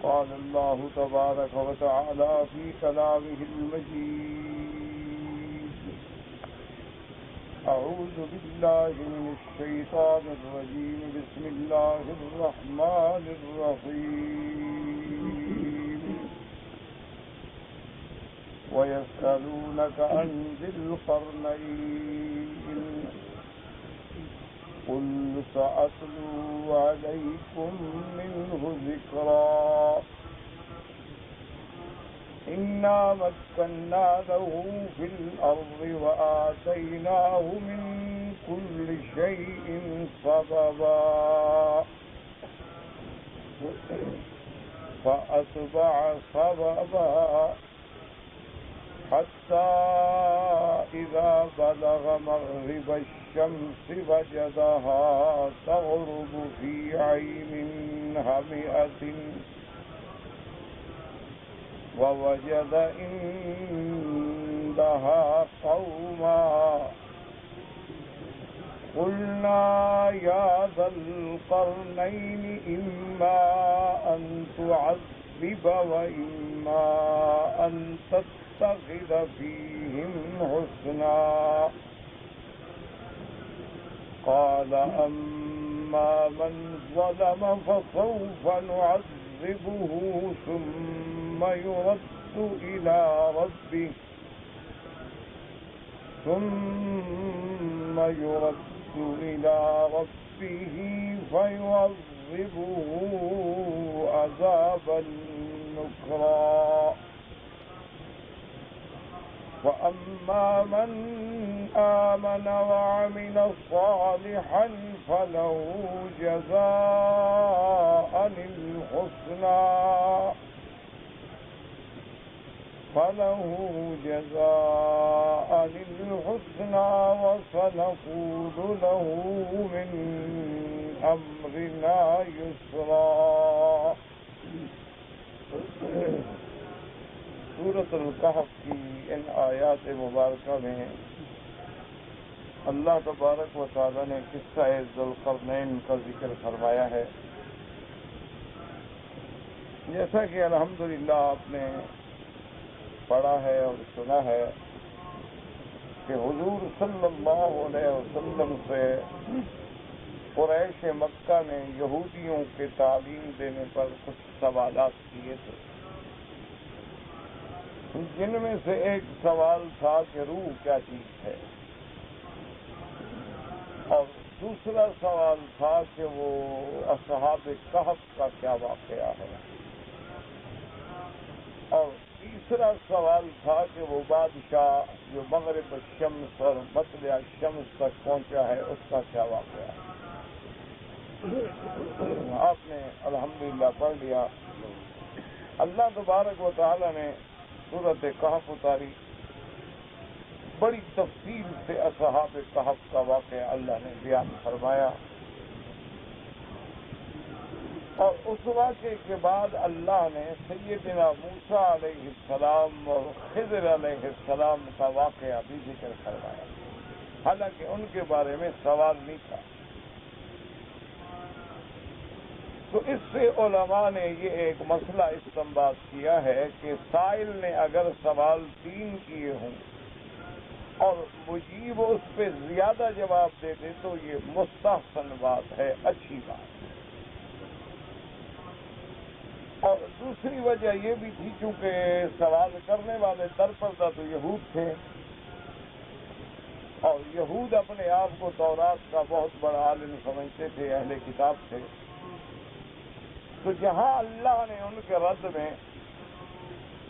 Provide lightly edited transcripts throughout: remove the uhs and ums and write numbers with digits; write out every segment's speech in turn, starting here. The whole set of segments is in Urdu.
قال الله تبارك وتعالى في كلامه المجيد أعوذ بالله من الشيطان الرجيم بسم الله الرحمن الرحيم ويسألونك عن ذي القرنين قل سأتلو عليكم منه ذكرا إنا مكنا له في الأرض وآتيناه من كل شيء سببا فأتبع سببا حتى إذا بلغ مغرب الشمس وجدها تغرب في عين هامئة ووجد عندها قوما قلنا يا ذا القرنين إما أن تعذب وإما أن تتخذ فيهم حسنا قال أما من ظلم فسوف نعذبه ثم يرد إلى ربه فيعذبه عذابا نكرا وأما من آمن وعمل صالحا فله جزاء الحسنى وسنقول له من أمرنا يسرا. سورۃ الکہف کی ان آیات مبارکہ میں اللہ تبارک و تعالی نے قصہ ذی القرنین کا ذکر فرمایا ہے. جیسا کہ الحمدللہ آپ نے پڑھا ہے اور سنا ہے کہ حضور صلی اللہ علیہ وسلم سے قریش مکہ نے یہودیوں کے تعلیم دینے پر کچھ سوالات کیے تھے، جن میں سے ایک سوال تھا کہ روح کیا چیز ہے، اور دوسرا سوال تھا کہ وہ اصحاب کہف کا کیا واقعہ ہے، اور تیسرا سوال تھا کہ وہ بادشاہ جو مغرب الشمس اور مطلع الشمس تک پہنچا ہے اس کا کیا واقعہ ہے. آپ نے الحمدللہ پڑھ لیا. اللہ تبارک و تعالی نے سورۃ کہف اتاری، بڑی تفصیل سے اصحاب کہف کا واقعہ اللہ نے بیان فرمایا، اور اس واقعے کے بعد اللہ نے سیدنا موسیٰ علیہ السلام اور خضر علیہ السلام کا واقعہ بھی ذکر فرمایا، حالانکہ ان کے بارے میں سوال نہیں تھا. تو اس سے علماء نے یہ ایک مسئلہ استنباط کیا ہے کہ سائل نے اگر سوال 3 کیے ہوں اور مجیب اس پہ زیادہ جواب دے دے تو یہ مستحسن بات ہے، اچھی بات. اور دوسری وجہ یہ بھی تھی چونکہ سوال کرنے والے درپردہ تو یہود تھے، اور یہود اپنے آپ کو تورات کا بہت بڑا عالم سمجھتے تھے، اہل کتاب تھے. تو جہاں اللہ نے ان کے رد میں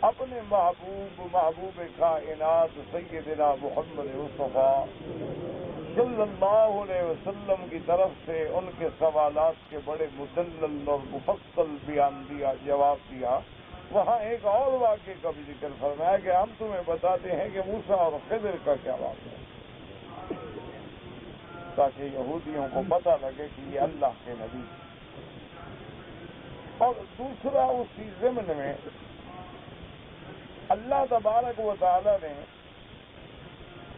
اپنے محبوب کائنات سیدنا محمد مصطفیٰ صلی اللہ علیہ وسلم کی طرف سے ان کے سوالات کے بڑے مدلل اور مفصل بیان دیا، جواب دیا، وہاں ایک اور واقعے کا بھی ذکر فرمایا کہ ہم تمہیں بتاتے ہیں کہ موسیٰ اور خضر کا کیا واقعہ ہے، تاکہ یہودیوں کو پتہ لگے کہ یہ اللہ کے نبی. اور دوسرا اسی ضمن میں اللہ تبارک و تعالی نے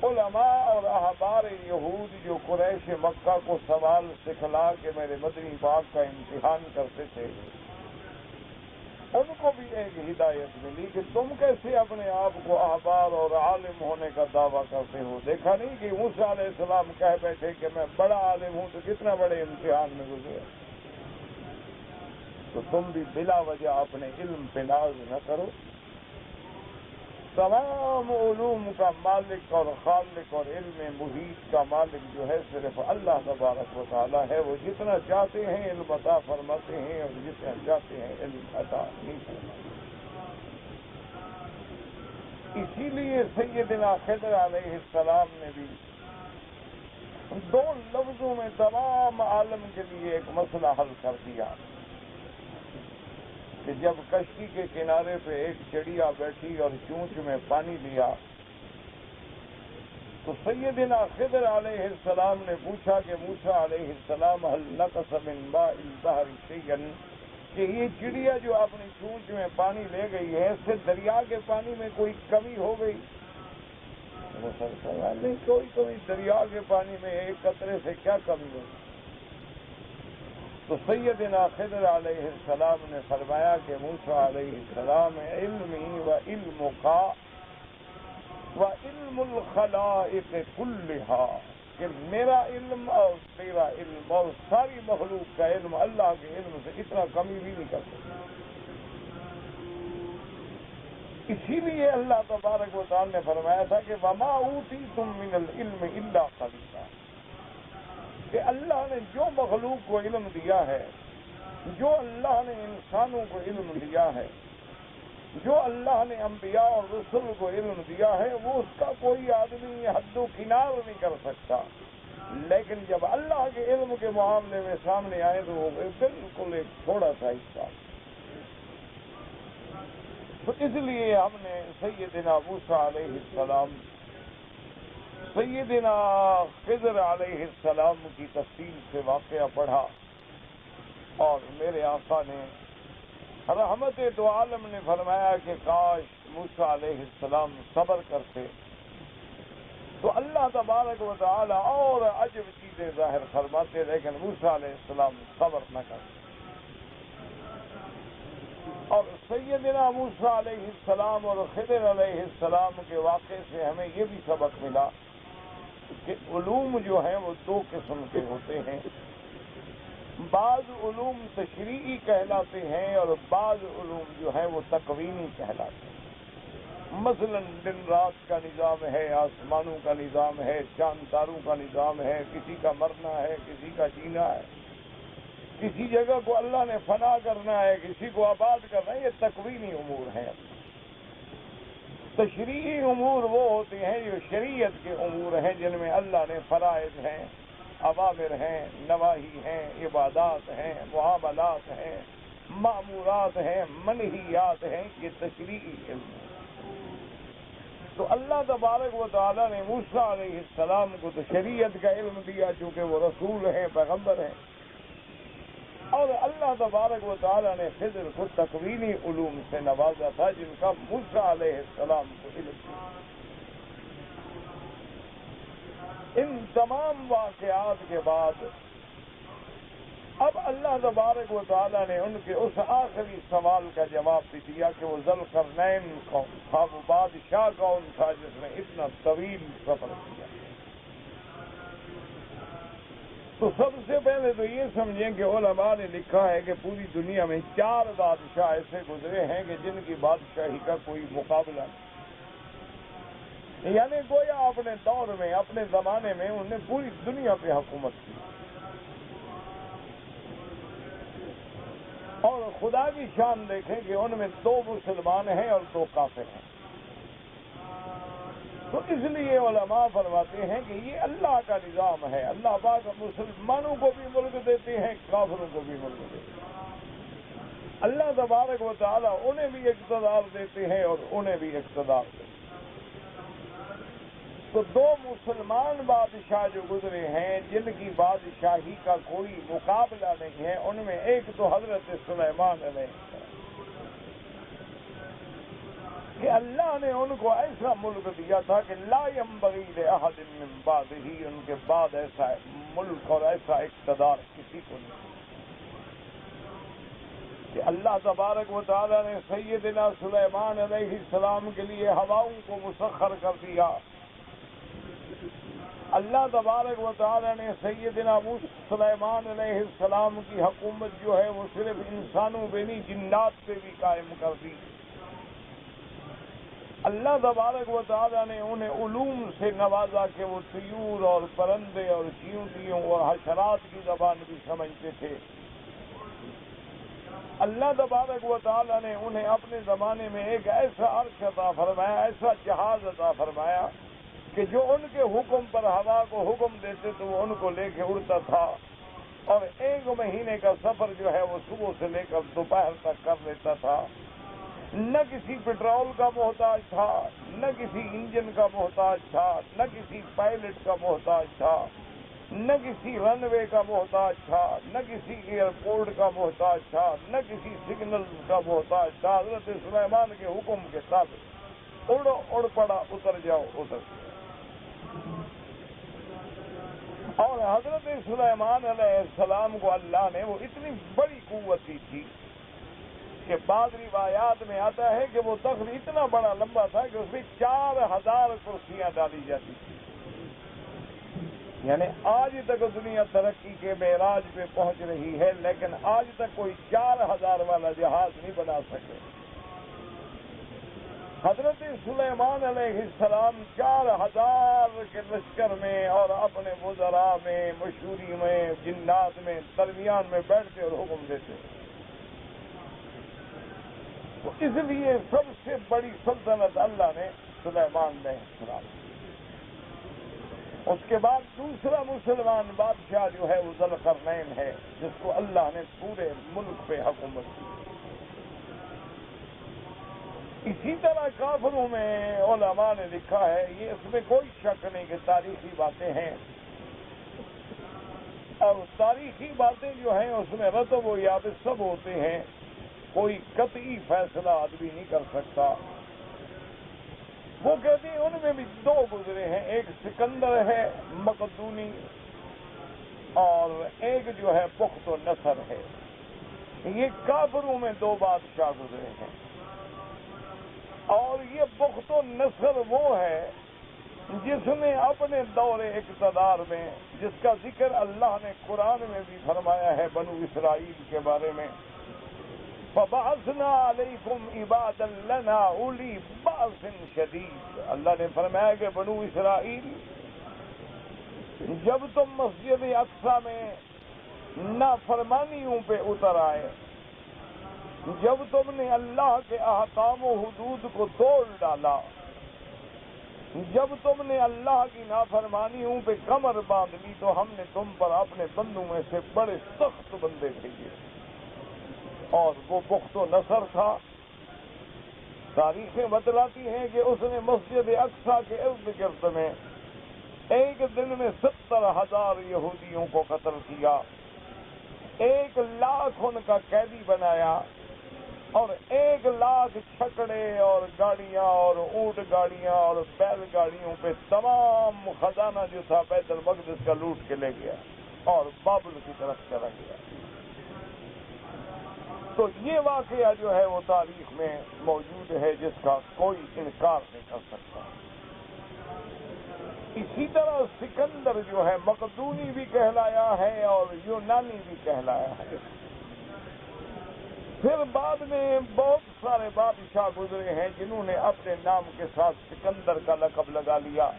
علماء اور احبار یہود جو قریش مکہ کو سوال سکھلا کے میرے مدنی پاک کا امتحان کرتے تھے، ان کو بھی ایک ہدایت ملی کہ تم کیسے اپنے آپ کو احبار اور عالم ہونے کا دعویٰ کرتے ہو؟ دیکھا نہیں کہ موسیٰ علیہ السلام کہہ بیٹھے کہ میں بڑا عالم ہوں، تو کتنا بڑے امتحان میں گزرے؟ تو تم بھی بلا وجہ اپنے علم پہ ناز نہ کرو۔ تمام علوم کا مالک اور خالق اور علم محیط کا مالک جو ہے صرف اللہ تبارک و تعالیٰ ہے۔ وہ جتنا چاہتے ہیں علم عطا فرماتے ہیں اور جتنا چاہتے ہیں علم عطا نہیں فرماتے۔ اسی لیے سیدنا خضر علیہ السلام نے بھی دو لفظوں میں تمام عالم کے لیے ایک مسئلہ حل کر دیا کہ جب کشتی کے کنارے پہ ایک چڑیا بیٹھی اور چونچ میں پانی لیا تو سیدنا خضر علیہ السلام نے پوچھا کہ موسیٰ علیہ السلام هل نقص من ماء البحر شيئا، کہ یہ چڑیا جو اپنی چونچ میں پانی لے گئی ہے اس سے دریا کے پانی میں کوئی کمی ہو گئی؟ نہیں، کوئی کمی، دریا کے پانی میں ایک قطرے سے کیا کمی ہوگی؟ تو سیدنا خضر علیہ السلام نے فرمایا کہ موسیٰ علیہ السلام علمی و علمک و علم الخلائق کلھا، کہ میرا علم اور تیرا علم اور ساری مخلوق کا علم اللہ کے علم سے اتنا کمی بھی نہیں کر سکتا۔ اسی لیے اللہ تبارک و تعالی نے فرمایا تھا کہ وما اوتیتم من العلم الا قلیلا، کہ اللہ نے جو مخلوق کو علم دیا ہے، جو اللہ نے انسانوں کو علم دیا ہے، جو اللہ نے انبیاء اور رسل کو علم دیا ہے، وہ اس کا کوئی آدمی حد و کنار نہیں کر سکتا، لیکن جب اللہ کے علم کے معاملے میں سامنے آئے تو وہ بالکل ایک تھوڑا سا حصہ۔ تو اس لیے ہم نے سیدنا موسیٰ علیہ السلام، سیدنا خضر علیہ السلام کی تفصیل سے واقعہ پڑھا، اور میرے آقا نے رحمت دو عالم نے فرمایا کہ کاش موسیٰ علیہ السلام صبر کرتے تو اللہ تبارک و تعالی اور عجب چیزیں ظاہر فرماتے، لیکن موسیٰ علیہ السلام صبر نہ کرتے۔ اور سیدنا موسیٰ علیہ السلام اور خضر علیہ السلام کے واقعے سے ہمیں یہ بھی سبق ملا کہ علوم جو ہیں وہ دو قسم کے ہوتے ہیں، بعض علوم تشریعی کہلاتے ہیں اور بعض علوم جو ہیں وہ تکوینی کہلاتے ہیں۔ مثلا دن رات کا نظام ہے، آسمانوں کا نظام ہے، چاند تاروں کا نظام ہے، کسی کا مرنا ہے، کسی کا جینا ہے، کسی جگہ کو اللہ نے فنا کرنا ہے، کسی کو آباد کرنا ہے، یہ تکوینی امور ہیں۔ تشریعی امور وہ ہوتے ہیں جو شریعت کے امور ہیں، جن میں اللہ نے فرائض ہیں، اوامر ہیں، نواہی ہیں، عبادات ہیں، معاملات ہیں، مأمورات ہیں، منہیات ہیں، یہ تشریعی علم ہے۔ تو اللہ تبارک و تعالیٰ نے موسیٰ علیہ السلام کو تو شریعت کا علم دیا چونکہ وہ رسول ہیں، پیغمبر ہیں، اور اللہ تبارک و تعالیٰ نے خضر کو تکوینی علوم سے نوازا تھا جن کا موسیٰ علیہ السلام کو علم تھا۔ ان تمام واقعات کے بعد اب اللہ تبارک و تعالیٰ نے ان کے اس آخری سوال کا جواب بھی دیا کہ وہ ذوالقرنین کون تھا، وہ بادشاہ کون تھا جس نے اتنا طویل سفر کیا۔ تو سب سے پہلے تو یہ سمجھیں کہ علماء نے لکھا ہے کہ پوری دنیا میں 4 بادشاہ ایسے گزرے ہیں کہ جن کی بادشاہی کا کوئی مقابلہ نہیں، یعنی گویا اپنے دور میں، اپنے زمانے میں انہوں نے پوری دنیا پہ حکومت کی، اور خدا کی شان دیکھیں کہ ان میں 2 مسلمان ہیں اور 2 کافر ہیں۔ تو اس لیے علماء فرماتے ہیں کہ یہ اللہ کا نظام ہے، اللہ پاک مسلمانوں کو بھی ملک دیتے ہیں، کافروں کو بھی ملک دیتے ہیں۔ اللہ تبارک و تعالیٰ انہیں بھی اقتدار دیتے ہیں اور انہیں بھی اقتدار دیتے ہیں۔ تو 2 مسلمان بادشاہ جو گزرے ہیں جن کی بادشاہی کا کوئی مقابلہ نہیں ہے، ان میں ایک تو حضرت سلیمان علیہ السلام، کہ اللہ نے ان کو ایسا ملک دیا تھا کہ لا ينبغی لأحد من بعدہ، ان کے بعد ایسا ملک اور ایسا اقتدار کسی کو نہیں۔ کہ اللہ تبارک و تعالیٰ نے سیدنا سلیمان علیہ السلام کے لیے ہواؤں کو مسخر کر دیا. اللہ تبارک و تعالیٰ نے سیدنا سلیمان علیہ السلام کی حکومت جو ہے وہ صرف انسانوں پہ نہیں جنات پہ بھی قائم کر دی. اللہ تبارک و تعالیٰ نے انہیں علوم سے نوازا کہ وہ طیور اور پرندے اور چیونٹیوں اور حشرات کی زبان بھی سمجھتے تھے. اللہ تبارک و تعالیٰ نے انہیں اپنے زمانے میں ایک ایسا عرش عطا فرمایا، ایسا جہاز عطا فرمایا کہ جو ان کے حکم پر ہوا کو حکم دیتے تو وہ ان کو لے کے اڑتا تھا، اور 1 مہینے کا سفر جو ہے وہ صبح سے لے کر دوپہر تک کر لیتا تھا. نہ کسی پیٹرول کا محتاج تھا، نہ کسی انجن کا محتاج تھا، نہ کسی پائلٹ کا محتاج تھا، نہ کسی رن وے کا محتاج تھا، نہ کسی ایئرپورٹ کا محتاج تھا، نہ کسی سگنل کا محتاج تھا. حضرت سلیمان کے حکم کے ساتھ اڑ پڑا، اتر جاؤ اتر جاؤ. اور حضرت سلیمان علیہ السلام کو اللہ نے وہ اتنی بڑی قوت دی تھی کہ بعض روایات میں آتا ہے کہ وہ تخت اتنا بڑا لمبا تھا کہ اس میں 4000 کرسیاں ڈالی جاتی تھی. یعنی آج تک دنیا ترقی کے معراج پہ پہنچ رہی ہے، لیکن آج تک کوئی 4000 والا جہاز نہیں بنا سکے. حضرت سلیمان علیہ السلام 4000 کے لشکر میں اور اپنے وزراء میں، مشوری میں، جنات میں درمیان میں بیٹھتے اور حکم دیتے. تو اس لیے سب سے بڑی سلطنت اللہ نے سلیمان علیہ السلام. اس کے بعد دوسرا مسلمان بادشاہ جو ہے وہ ذوالقرنین ہے، جس کو اللہ نے پورے ملک پہ حکومت کی. اسی طرح کافروں میں علماء نے لکھا ہے، یہ اس میں کوئی شک نہیں کہ تاریخی باتیں ہیں، اور تاریخی باتیں جو ہیں اس میں رتب و یابس سب ہوتے ہیں، کوئی قطعی فیصلہ آدمی نہیں کر سکتا. وہ کہتے ہیں ان میں بھی 2 گزرے ہیں، ایک سکندر ہے مقدونی اور ایک جو ہے بخت و نصر ہے. یہ کافروں میں 2 بادشاہ گزرے ہیں، اور یہ بخت و نصر وہ ہے جس نے اپنے دور اقتدار میں، جس کا ذکر اللہ نے قرآن میں بھی فرمایا ہے بنو اسرائیل کے بارے میں، فَبَعَثْنَا عَلَيْكُمْ عِبَادًا لَنَا أُولِي بَأْسٍ شَدِيدٍ. اللہ نے فرمایا کہ بنو اسرائیل، جب تم مسجد اقصیٰ میں نافرمانیوں پہ اتر آئے، جب تم نے اللہ کے احکام و حدود کو توڑ ڈالا، جب تم نے اللہ کی نافرمانیوں پہ کمر باندھ لی، تو ہم نے تم پر اپنے بندوں میں سے بڑے سخت بندے بھیجے، اور وہ بخت و نصر تھا. تاریخیں بتلاتی ہیں کہ اس نے مسجد اقصیٰ کے ارد گرد میں ایک دن میں 70,000 یہودیوں کو قتل کیا، 1 لاکھ ان کا قیدی بنایا، اور 1 لاکھ چھکڑے اور گاڑیاں اور اونٹ گاڑیاں اور بیل گاڑیوں پہ تمام خزانہ جو تھا بیت المقدس کا لوٹ کے لے گیا اور بابل کی طرف چلا گیا. تو یہ واقعہ جو ہے وہ تاریخ میں موجود ہے، جس کا کوئی انکار نہیں کر سکتا. اسی طرح سکندر جو ہے مقدونی بھی کہلایا ہے اور یونانی بھی کہلایا ہے. پھر بعد میں بہت سارے بادشاہ گزرے ہیں جنہوں نے اپنے نام کے ساتھ سکندر کا لقب لگا لیا،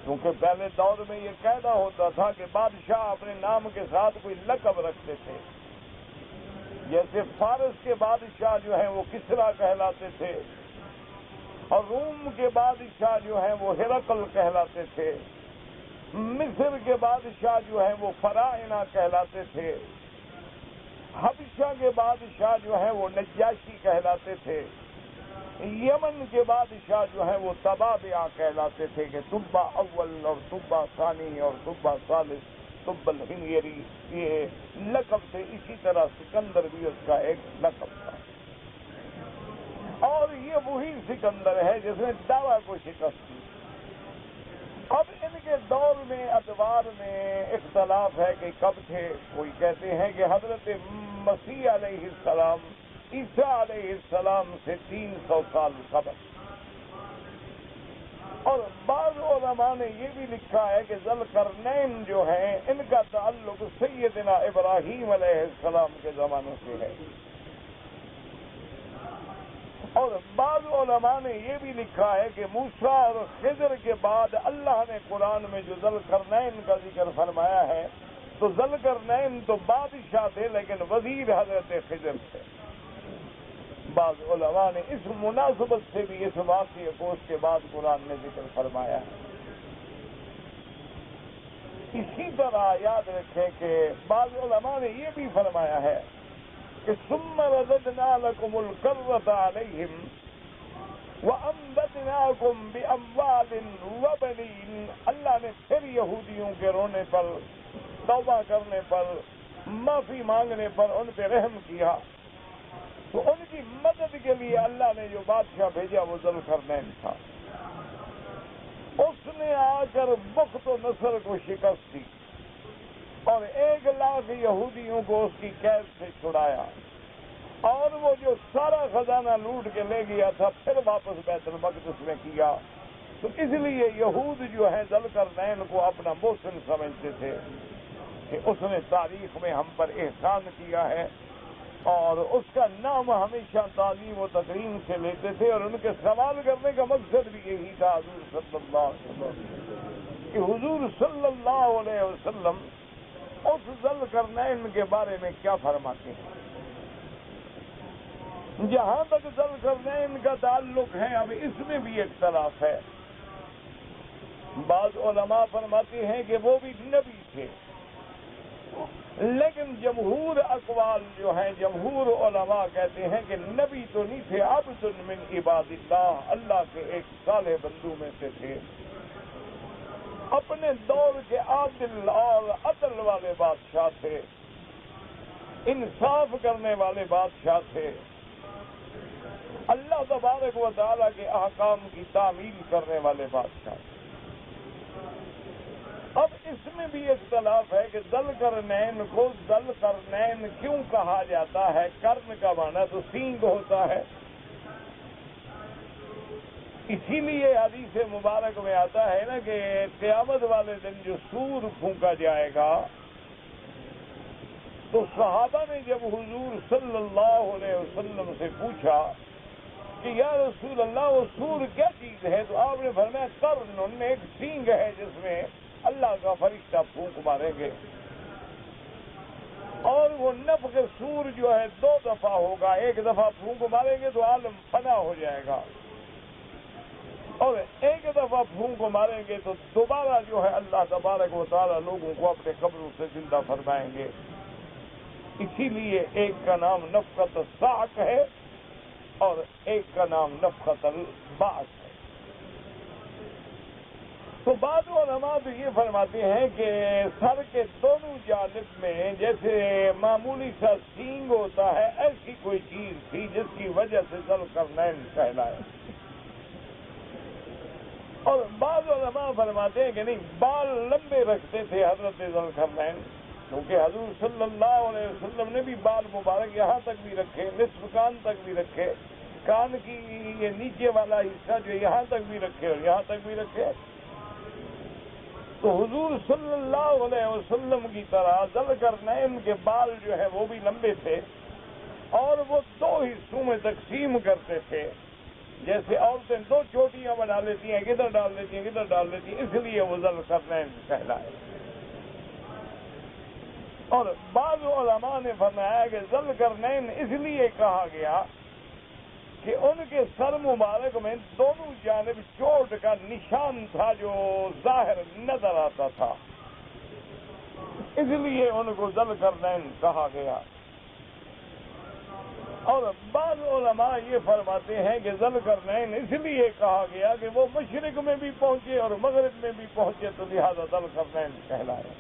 کیونکہ پہلے دور میں یہ قاعدہ ہوتا تھا کہ بادشاہ اپنے نام کے ساتھ کوئی لقب رکھتے تھے. جیسے فارس کے بادشاہ جو ہیں وہ کسرا کہلاتے تھے، اور روم کے بادشاہ جو ہیں وہ ہرقل کہلاتے تھے، مصر کے بادشاہ جو ہیں وہ فراعنہ کہلاتے تھے، حبشہ کے بادشاہ جو ہیں وہ نجاشی کہلاتے تھے، یمن کے بادشاہ جو ہیں وہ تبابعہ کہلاتے تھے کہ تبا اول اور تبا ثانی اور تبا ثالث تب الحميري، یہ لقب تھے. اسی طرح سکندر بھی اس کا ایک لقب تھا، اور یہ وہی سکندر ہے جس نے دعویٰ کو شکست دی. اب ان کے دور میں ادوار میں اختلاف ہے کہ کب تھے. کوئی کہتے ہیں کہ حضرت مسیح علیہ السلام عیسیٰ علیہ السلام سے 300 سال قبل. اور بعض علماء نے یہ بھی لکھا ہے کہ ذوالقرنین جو ہیں ان کا تعلق سیدنا ابراہیم علیہ السلام کے زمانے سے ہے. اور بعض علماء نے یہ بھی لکھا ہے کہ موسیٰ اور خضر کے بعد اللہ نے قرآن میں جو ذوالقرنین کا ذکر فرمایا ہے تو ذوالقرنین تو بادشاہ تھے لیکن وزیر حضرت خضر تھے. بعض علماء نے اس مناسبت سے بھی اس واقعے کو اس کے بعد قرآن نے ذکر فرمایا ہے. اسی طرح یاد رکھیں کہ بعض علماء نے یہ بھی فرمایا ہے کہ ثم رددنا لكم الكرة عليهم وأنبتناكم بأموال وبنين. اللہ نے پھر یہودیوں کے رونے پر، توبہ کرنے پر، معافی مانگنے پر ان پہ رحم کیا. تو ان کی مدد کے لیے اللہ نے جو بادشاہ بھیجا وہ ذوالقرنین تھا. اس نے آ کر بخت و نصر کو شکست دی اور 1,00,000 یہودیوں کو اس کی قید سے چھڑایا، اور وہ جو سارا خزانہ لوٹ کے لے گیا تھا پھر واپس بیت المقدس میں کیا. تو اس لیے یہود جو ہیں ذوالقرنین کو اپنا محسن سمجھتے تھے کہ اس نے تاریخ میں ہم پر احسان کیا ہے، اور اس کا نام ہمیشہ تعلیم و تکریم سے لیتے تھے. اور ان کے سوال کرنے کا مقصد بھی یہی تھا حضور صلی اللہ علیہ وسلم کہ حضور صلی اللہ علیہ وسلم اس ذوالقرنین کے بارے میں کیا فرماتے ہیں. جہاں تک ذوالقرنین کا تعلق ہے اب اس میں بھی اختلاف ہے. بعض علماء فرماتے ہیں کہ وہ بھی نبی تھے، لیکن جمہور اقوال جو ہیں، جمہور علماء کہتے ہیں کہ نبی تو نہیں تھے، عبد من عباد اللہ، اللہ کے ایک صالح بندوں میں سے تھے. اپنے دور کے عادل اور عدل والے بادشاہ تھے، انصاف کرنے والے بادشاہ تھے، اللہ تبارک و تعالیٰ کے احکام کی تعمیل کرنے والے بادشاہ تھے. اب اس میں بھی اختلاف ہے کہ ذوالقرنین کو ذوالقرنین کیوں کہا جاتا ہے. کرن کا معنی تو سینگ ہوتا ہے، اسی لیے حدیث مبارک میں آتا ہے نا کہ قیامت والے دن جو سور پھونکا جائے گا تو صحابہ نے جب حضور صلی اللہ علیہ وسلم سے پوچھا کہ یا رسول اللہ وہ سور کیا چیز ہے، تو آپ نے فرمایا کرن، ان میں ایک سینگ ہے جس میں اللہ کا فرشتہ پھونک ماریں گے، اور وہ نفخ سور جو ہے 2 دفعہ ہوگا. ایک دفعہ پھونک ماریں گے تو عالم فنا ہو جائے گا، اور ایک دفعہ پھونک ماریں گے تو دوبارہ جو ہے اللہ تبارک و تعالیٰ لوگوں کو اپنے قبروں سے زندہ فرمائیں گے. اسی لیے ایک کا نام نفخۃ الصاعق ہے اور ایک کا نام نفخۃ البعث ہے. تو بعض علماء تو یہ فرماتے ہیں کہ سر کے دونوں جانب میں جیسے معمولی سا سینگ ہوتا ہے، ایسی کوئی چیز تھی جس کی وجہ سے ذوالقرنین کہلائے. اور بعض علماء فرماتے ہیں کہ نہیں، بال لمبے رکھتے تھے حضرت ذوالقرنین، کیونکہ حضور صلی اللہ علیہ وسلم نے بھی بال مبارک یہاں تک بھی رکھے، نصف کان تک بھی رکھے، کان کی یہ نیچے والا حصہ جو یہاں تک بھی رکھے اور یہاں تک بھی رکھے. تو حضور صلی اللہ علیہ وسلم کی طرح ذوالقرنین کے بال جو ہے وہ بھی لمبے تھے، اور وہ 2 حصوں میں تقسیم کرتے تھے. جیسے عورتیں 2 چوٹیاں بنا لیتی ہیں، کدھر ڈال لیتی ہیں کدھر ڈال لیتی ہیں، اس لیے وہ ذوالقرنین کہلائے. اور بعض علماء نے فرمایا کہ ذوالقرنین اس لیے کہا گیا کہ ان کے سر مبارک میں دونوں جانب چوٹ کا نشان تھا جو ظاہر نظر آتا تھا، اس لیے ان کو ذوالقرنین کہا گیا. اور بعض علماء یہ فرماتے ہیں کہ ذوالقرنین اس لیے کہا گیا کہ وہ مشرق میں بھی پہنچے اور مغرب میں بھی پہنچے، تو لہذا ذوالقرنین کہلائے.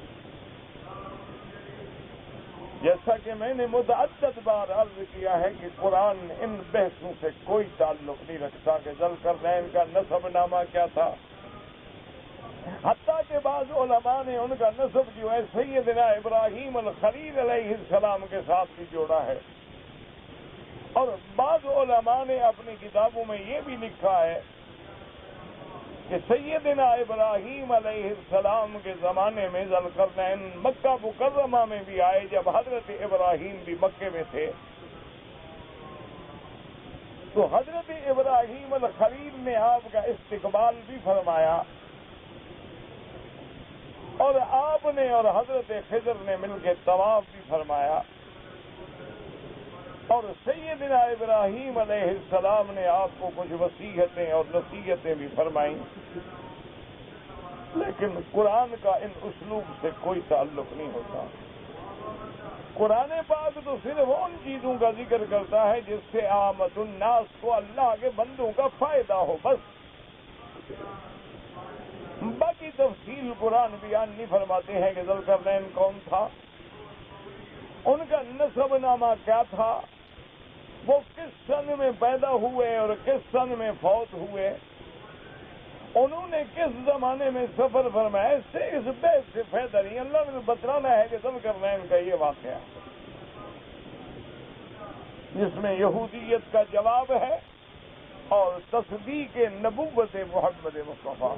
جیسا کہ میں نے متعدد بار عرض کیا ہے کہ قرآن ان بحثوں سے کوئی تعلق نہیں رکھتا کہ ذوالقرنین کا نسب نامہ کیا تھا، حتیٰ کہ بعض علماء نے ان کا نسب جو ہے سیدنا ابراہیم الخلیل علیہ السلام کے ساتھ بھی جوڑا ہے، اور بعض علماء نے اپنی کتابوں میں یہ بھی لکھا ہے کہ سیدنا ابراہیم علیہ السلام کے زمانے میں ذوالقرنین مکہ مکرمہ میں بھی آئے جب حضرت ابراہیم بھی مکے میں تھے، تو حضرت ابراہیم الخلیل نے آپ کا استقبال بھی فرمایا، اور آپ نے اور حضرت خضر نے مل کے طواف بھی فرمایا، اور سیدنا ابراہیم علیہ السلام نے آپ کو کچھ وصیتیں اور نصیحتیں بھی فرمائیں، لیکن قرآن کا ان اسلوب سے کوئی تعلق نہیں ہوتا۔ قرآن پاک تو صرف ان چیزوں کا ذکر کرتا ہے جس سے عامت الناس کو اللہ کے بندوں کا فائدہ ہو، بس۔ باقی تفصیل قرآن بیان نہیں فرماتے ہیں کہ ذوالقرنین کون تھا، ان کا نسب نامہ کیا تھا، وہ کس سن میں پیدا ہوئے اور کس سن میں فوت ہوئے، انہوں نے کس زمانے میں سفر فرمایا، اس سے اس بحث سے فائدہ نہیں۔ اللہ نے بتلانا ہے کہ ذوالقرنین کا یہ واقعہ جس میں یہودیت کا جواب ہے اور تصدیق نبوت محمد مصطفیٰ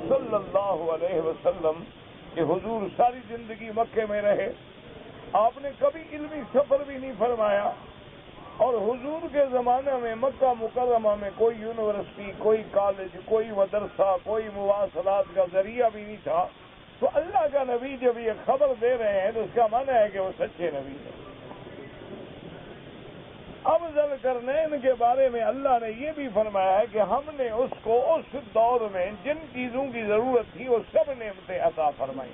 صلی اللہ علیہ وسلم کہ حضور ساری زندگی مکے میں رہے، آپ نے کبھی علمی سفر بھی نہیں فرمایا، اور حضور کے زمانے میں مکہ مکرمہ میں کوئی یونیورسٹی، کوئی کالج، کوئی مدرسہ، کوئی مواصلات کا ذریعہ بھی نہیں تھا، تو اللہ کا نبی جب یہ خبر دے رہے ہیں تو اس کا معنی ہے کہ وہ سچے نبی ہیں۔ اب ذوالقرنین کے بارے میں اللہ نے یہ بھی فرمایا ہے کہ ہم نے اس کو اس دور میں جن چیزوں کی ضرورت تھی وہ سب نعمتیں عطا فرمائی۔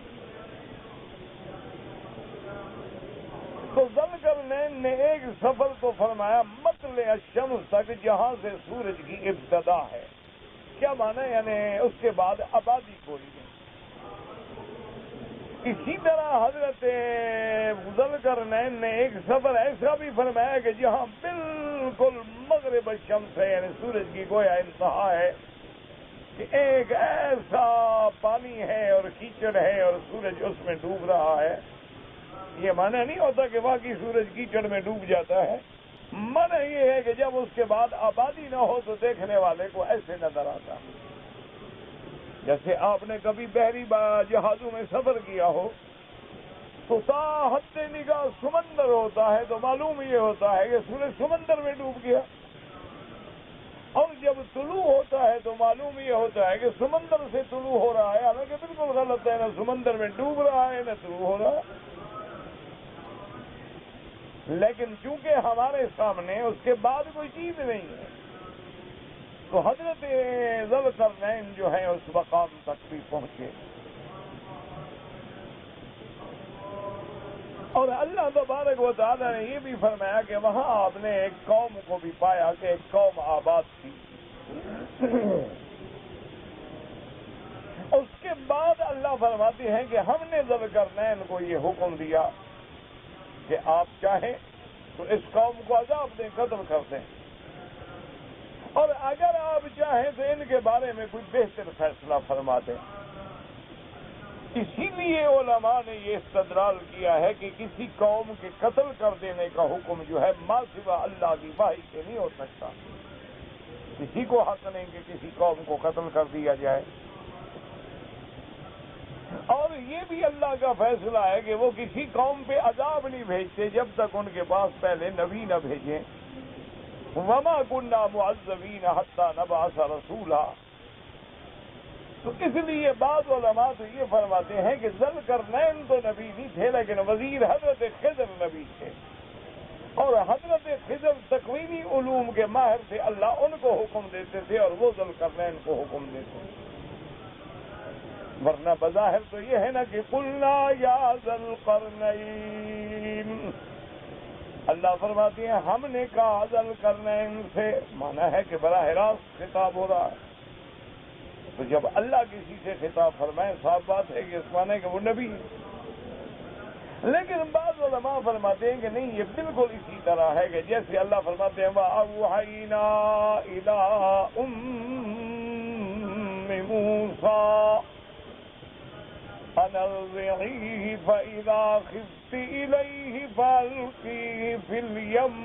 تو ذوالقرنین نے ایک سفر تو فرمایا مطلع الشمس تک، جہاں سے سورج کی ابتدا ہے۔ کیا معنی؟ یعنی اس کے بعد آبادی کوئی نہیں۔ اسی طرح حضرت ذوالقرنین نے ایک سفر ایسا بھی فرمایا کہ جہاں بالکل مغرب الشمس ہے، یعنی سورج کی گویا انتہا ہے، کہ ایک ایسا پانی ہے اور کیچڑ ہے اور سورج اس میں ڈوب رہا ہے۔ یہ معنی نہیں ہوتا کہ واقعی سورج کیچڑ میں ڈوب جاتا ہے، معنی یہ ہے کہ جب اس کے بعد آبادی نہ ہو تو دیکھنے والے کو ایسے نظر آتا، جیسے آپ نے کبھی بحری جہازوں میں سفر کیا ہو تو تا حد نگاہ سمندر ہوتا ہے، تو معلوم یہ ہوتا ہے کہ سورج سمندر میں ڈوب گیا، اور جب طلوع ہوتا ہے تو معلوم یہ ہوتا ہے کہ سمندر سے طلوع ہو رہا ہے، حالانکہ بالکل غلط ہے، نہ سمندر میں ڈوب رہا ہے نہ طلوع ہو رہا ہے۔ لیکن چونکہ ہمارے سامنے اس کے بعد کوئی چیز نہیں ہے، تو حضرت ذوالقرنین جو ہے اس مقام تک بھی پہنچے، اور اللہ تبارک و تعالیٰ نے یہ بھی فرمایا کہ وہاں آپ نے ایک قوم کو بھی پایا کہ ایک قوم آباد تھی۔ اس کے بعد اللہ فرماتے ہیں کہ ہم نے ذوالقرنین کو یہ حکم دیا کہ آپ چاہیں تو اس قوم کو عذاب دیں، قتل کر دیں، اور اگر آپ چاہیں تو ان کے بارے میں کوئی بہتر فیصلہ فرما دیں۔ اسی لیے علماء نے یہ استدلال کیا ہے کہ کسی قوم کے قتل کر دینے کا حکم جو ہے ما سوا اللہ کی وحی سے نہیں ہو سکتا۔ کسی کو حق نہیں کہ کسی قوم کو قتل کر دیا جائے، اور یہ بھی اللہ کا فیصلہ ہے کہ وہ کسی قوم پہ عذاب نہیں بھیجتے جب تک ان کے پاس پہلے نبی نہ بھیجیں۔ وما كنا معذبین حتی نبعث رسولا۔ تو اس لیے بعض علماء تو یہ فرماتے ہیں کہ ذوالقرنین تو نبی نہیں تھے، لیکن وزیر حضرت خضر نبی تھے، اور حضرت خضر تکوینی علوم کے ماہر تھے، اللہ ان کو حکم دیتے تھے اور وہ ذوالقرنین کو حکم دیتے تھے۔ ورنہ بظاہر تو یہ ہے نا کہ قلنا یا ذوالقرنین، اللہ فرماتے ہیں ہم نے کہا ذوالقرنین سے، مانا ہے کہ براہ راست خطاب ہو رہا ہے۔ تو جب اللہ کسی سے خطاب فرمائے صاف بات ہے کہ اس معنی کہ وہ نبی ہے۔ لیکن بعض علماء فرماتے ہیں کہ نہیں، یہ بالکل اسی طرح ہے کہ جیسے اللہ فرماتے ہیں وَأَوْحَيْنَا إِلَىٰ أُمِّ مُوسَىٰ فَأَنَا ارْجِعِي فَإِذَا خِفْتِ إِلَيْهِ فَأَلْقِيهِ فِي الْيَمِّ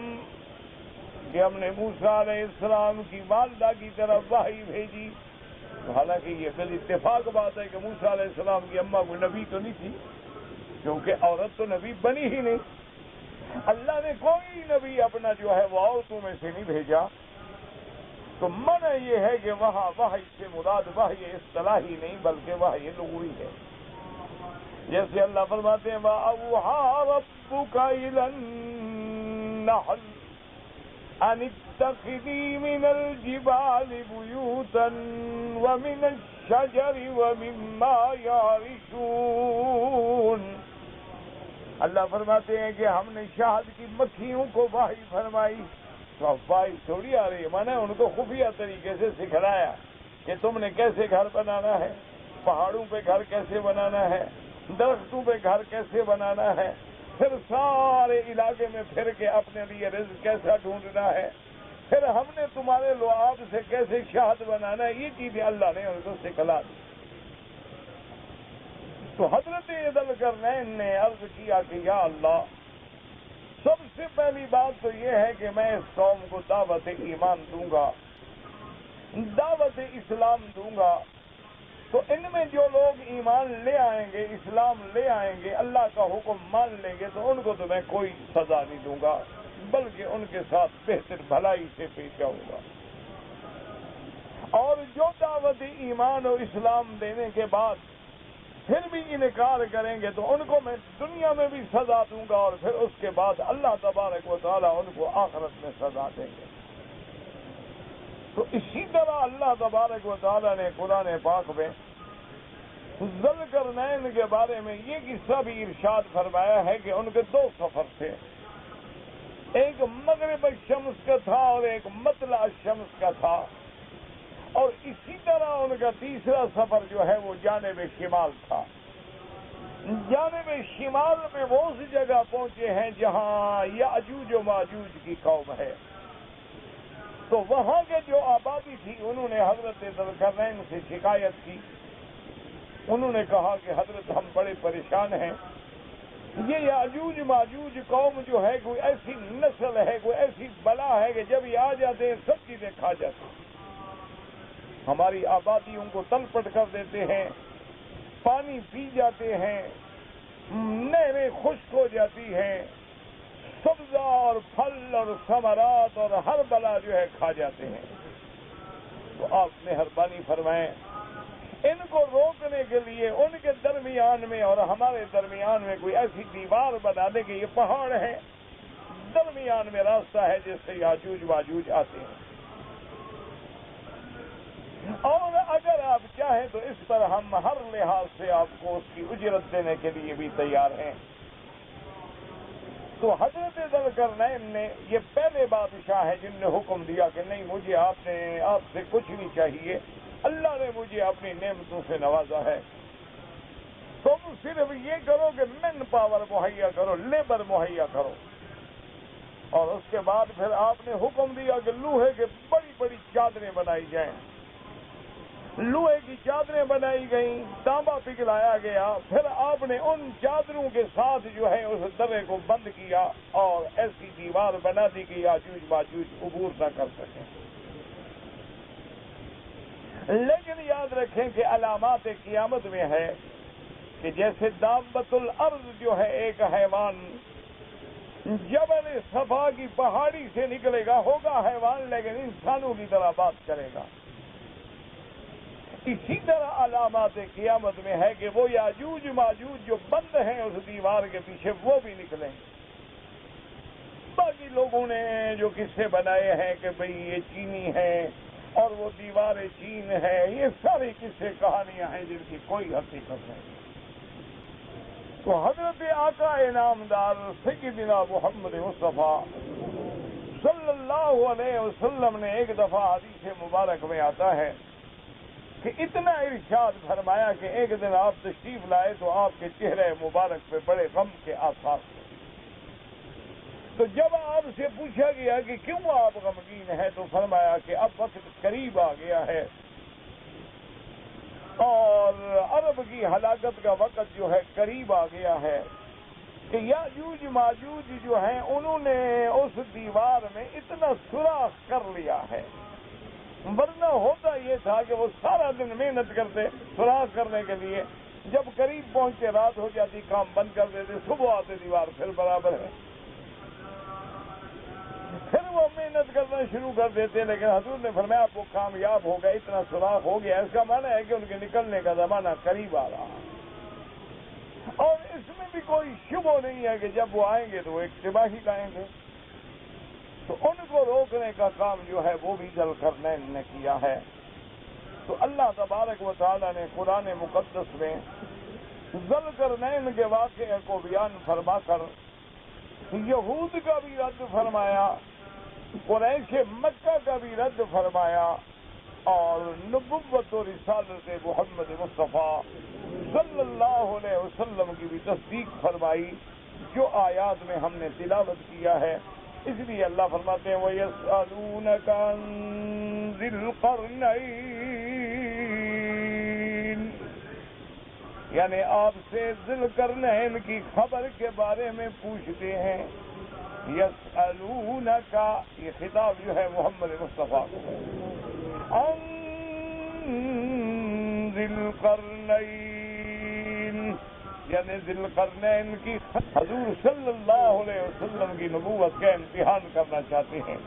کہ ہم نے موسیٰ علیہ السلام کی والدہ کی طرف وحی بھیجی. حالانکہ یہ بال اتفاق بات ہے کہ موسیٰ علیہ السلام کی اماں کوئی نبی تو نہیں تھی، کیونکہ عورت تو نبی بنی ہی نہیں. اللہ نے کوئی نبی اپنا جو ہے وہ عورتوں میں سے نہیں بھیجا. تو منع یہ ہے کہ وہاں وحی سے مراد وحی اصطلاحی نہیں بلکہ وحی لغوی ہے. جیسے اللہ فرماتے ہیں وَأَوْحَىٰ رَبُّكَ إِلَى النَّحْلِ أَنِ اتَّخِذِي مِنَ الْجِبَالِ بُيُوتًا وَمِنَ الشَّجَرِ وَمِمَّا يَعْرِشُونَ. اللہ فرماتے ہیں کہ ہم نے شہد کی مکھیوں کو وحی فرمائی. تو اب وحی تھوڑی آ رہی ہے، میں نے ان کو خفیہ طریقے سے سکھلایا کہ تم نے کیسے گھر بنانا ہے، پہاڑوں پہ گھر کیسے بنانا ہے، درختوں پہ گھر کیسے بنانا ہے، پھر سارے علاقے میں پھر کے اپنے لیے رزق کیسا ڈھونڈنا ہے، پھر ہم نے تمہارے لعاب سے کیسے شہد بنانا ہے. یہ چیزیں اللہ نے ان کو سکھلا دی. تو حضرت ذوالقرنین نے عرض کیا کہ یا اللہ، سب سے پہلی بات تو یہ ہے کہ میں اس قوم کو دعوت ایمان دوں گا، دعوت اسلام دوں گا. تو ان میں جو لوگ ایمان لے آئیں گے، اسلام لے آئیں گے، اللہ کا حکم مان لیں گے، تو ان کو تو میں کوئی سزا نہیں دوں گا، بلکہ ان کے ساتھ بہتر بھلائی سے پیش آؤں گا. اور جو دعوت ایمان اور اسلام دینے کے بعد پھر بھی انکار کریں گے تو ان کو میں دنیا میں بھی سزا دوں گا، اور پھر اس کے بعد اللہ تبارک و تعالیٰ ان کو آخرت میں سزا دیں گے. تو اسی طرح اللہ تبارک و تعالیٰ نے قرآن پاک میں ذوالقرنین کے بارے میں یہ قصہ بھی ارشاد فرمایا ہے کہ ان کے 2 سفر تھے، ایک مغرب الشمس کا تھا اور ایک مطلع الشمس کا تھا. اور اسی طرح ان کا تیسرا سفر جو ہے وہ جانب شمال تھا. جانب شمال میں وہ اس جگہ پہنچے ہیں جہاں یاجوج و ماجوج کی قوم ہے. تو وہاں کے جو آبادی تھی انہوں نے حضرت ذوالقرنین سے شکایت کی. انہوں نے کہا کہ حضرت ہم بڑے پریشان ہیں، یہ یاجوج ماجوج قوم جو ہے کوئی ایسی نسل ہے، کوئی ایسی بلا ہے کہ جب یہ آ جاتے ہیں سب چیزیں کھا جاتے ہیں، ہماری آبادیوں کو تلپٹ کر دیتے ہیں، پانی پی جاتے ہیں، نہریں خشک ہو جاتی ہیں، سبزہ اور پھل اور ثمرات اور ہر بلا جو ہے کھا جاتے ہیں. تو آپ مہربانی فرمائیں ان کو روکنے کے لیے ان کے درمیان میں اور ہمارے درمیان میں کوئی ایسی دیوار بنا دے کہ یہ پہاڑ ہے، درمیان میں راستہ ہے جس سے یاجوج ماجوج آتے ہیں. اور اگر آپ چاہیں تو اس پر ہم ہر لحاظ سے آپ کو اس کی اجرت دینے کے لیے بھی تیار ہیں. تو حضرت ذوالقرنین نے یہ پہلے بادشاہ ہیں جن نے حکم دیا کہ نہیں، مجھے آپ سے کچھ نہیں چاہیے، اللہ نے مجھے اپنی نعمتوں سے نوازا ہے، تم صرف یہ کرو کہ مین پاور مہیا کرو، لیبر مہیا کرو. اور اس کے بعد پھر آپ نے حکم دیا کہ لوہے کے بڑی بڑی چادریں بنائی جائیں. لوہے کی چادریں بنائی گئیں، تانبا پگھلایا گیا، پھر آپ نے ان چادروں کے ساتھ جو ہے اس درے کو بند کیا اور ایسی دیوار بنا دی کہ یاجوج ماجوج عبور نہ کر سکیں. لیکن یاد رکھیں کہ علامات قیامت میں ہے کہ جیسے دابۃ الارض جو ہے ایک حیوان جبل صفا کی پہاڑی سے نکلے گا، ہوگا حیوان لیکن انسانوں کی طرح بات کرے گا، اسی طرح علامات قیامت میں ہے کہ وہ یاجوج ماجوج جو بند ہیں اس دیوار کے پیچھے وہ بھی نکلیں. باقی لوگوں نے جو قصے بنائے ہیں کہ بھئی یہ چینی ہے اور وہ دیوار چین ہے، یہ ساری قصے کہانیاں ہیں جن کی کوئی حقیقت نہیں. تو حضرت آقا انعامدار سیدنا محمد مصطفیٰ صلی اللہ علیہ وسلم نے ایک دفعہ حدیث مبارک میں آتا ہے کہ اتنا ارشاد فرمایا کہ ایک دن آپ تشریف لائے تو آپ کے چہرے مبارک پہ بڑے غم کے آثار تھے. تو جب آپ سے پوچھا گیا کہ کیوں آپ غمگین ہیں تو فرمایا کہ اب وقت قریب آ گیا ہے اور عرب کی ہلاکت کا وقت جو ہے قریب آ گیا ہے کہ یاجوج ماجوج جو ہیں انہوں نے اس دیوار میں اتنا سوراخ کر لیا ہے، ورنہ ہوتا یہ تھا کہ وہ سارا دن محنت کرتے سوراخ کرنے کے لیے، جب قریب پہنچتے رات ہو جاتی کام بند کر دیتے، صبح آتے دیوار پھر برابر ہے، پھر وہ محنت کرنا شروع کر دیتے، لیکن حضور نے فرمایا آپ وہ کامیاب ہو گئے، اتنا سوراخ ہو گیا، اس کا معنی ہے کہ ان کے نکلنے کا زمانہ قریب آ رہا، اور اس میں بھی کوئی شبہ نہیں ہے کہ جب وہ آئیں گے تو وہ ایک تباہی لائیں گے، تو ان کو روکنے کا کام جو ہے وہ بھی ذوالقرنین نے کیا ہے۔ تو اللہ تبارک و تعالی نے قرآن مقدس میں ذوالقرنین کے واقعے کو بیان فرما کر یہود کا بھی رد فرمایا، قریش مکہ کا بھی رد فرمایا، اور نبوت و رسالت محمد مصطفیٰ صلی اللہ علیہ وسلم کی بھی تصدیق فرمائی، جو آیات میں ہم نے تلاوت کیا ہے۔ اس لیے اللہ فرماتے ہیں وَيَسْأَلُونَكَ عَنْ ذِي الْقَرْنَيْنِ، یعنی آپ سے ذی القرنین کی خبر کے بارے میں پوچھتے ہیں۔ یسألونک، یہ خطاب جو ہے محمد مصطفیٰ کو، عن ذی القرنین، یعنی ذی القرنین کی حضور صلی اللہ علیہ وسلم کی نبوت کا امتحان کرنا چاہتے ہیں۔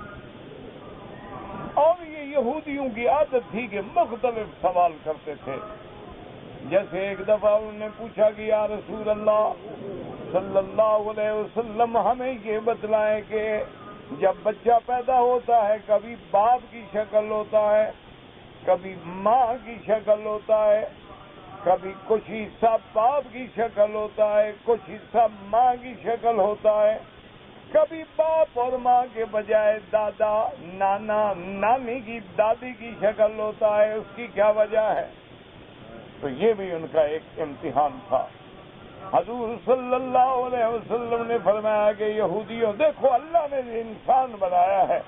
اور یہ یہودیوں کی عادت تھی کہ مختلف سوال کرتے تھے، جیسے ایک دفعہ انہوں نے پوچھا کہ یا رسول اللہ صلی اللہ علیہ وسلم ہمیں یہ بتلائیں کہ جب بچہ پیدا ہوتا ہے کبھی باپ کی شکل ہوتا ہے، کبھی ماں کی شکل ہوتا ہے، کبھی کچھ حصہ باپ کی شکل ہوتا ہے، کچھ حصہ ماں کی شکل ہوتا ہے، کبھی باپ اور ماں کے بجائے دادا نانا نانی کی دادی کی شکل ہوتا ہے، اس کی کیا وجہ ہے؟ تو یہ بھی ان کا ایک امتحان تھا۔ حضور صلی اللہ علیہ وسلم نے فرمایا کہ یہودیوں دیکھو اللہ نے انسان بنایا ہے،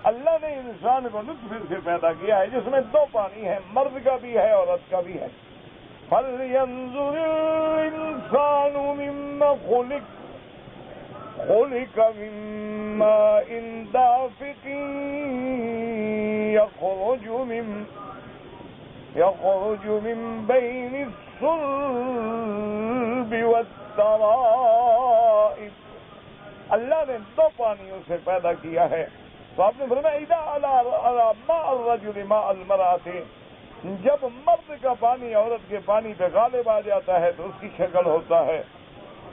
اللہ نے انسان کو نطفے سے پیدا کیا ہے جس میں دو پانی ہے، مرد کا بھی ہے عورت کا بھی ہے۔ فَلْيَنظُرِ الْإِنسَانُ مِمَّا خُلِقَ، خُلِقَ مِن مَّاءٍ دَافِقٍ يخرج من بين الصلب والترائب، اللہ نے دو پانیوں سے پیدا کیا ہے۔ تو آپ نے فرمایا اذا على ماء الرجل ماء المرأة، جب مرد کا پانی عورت کے پانی پہ غالب آ جاتا ہے تو اس کی شکل ہوتا ہے،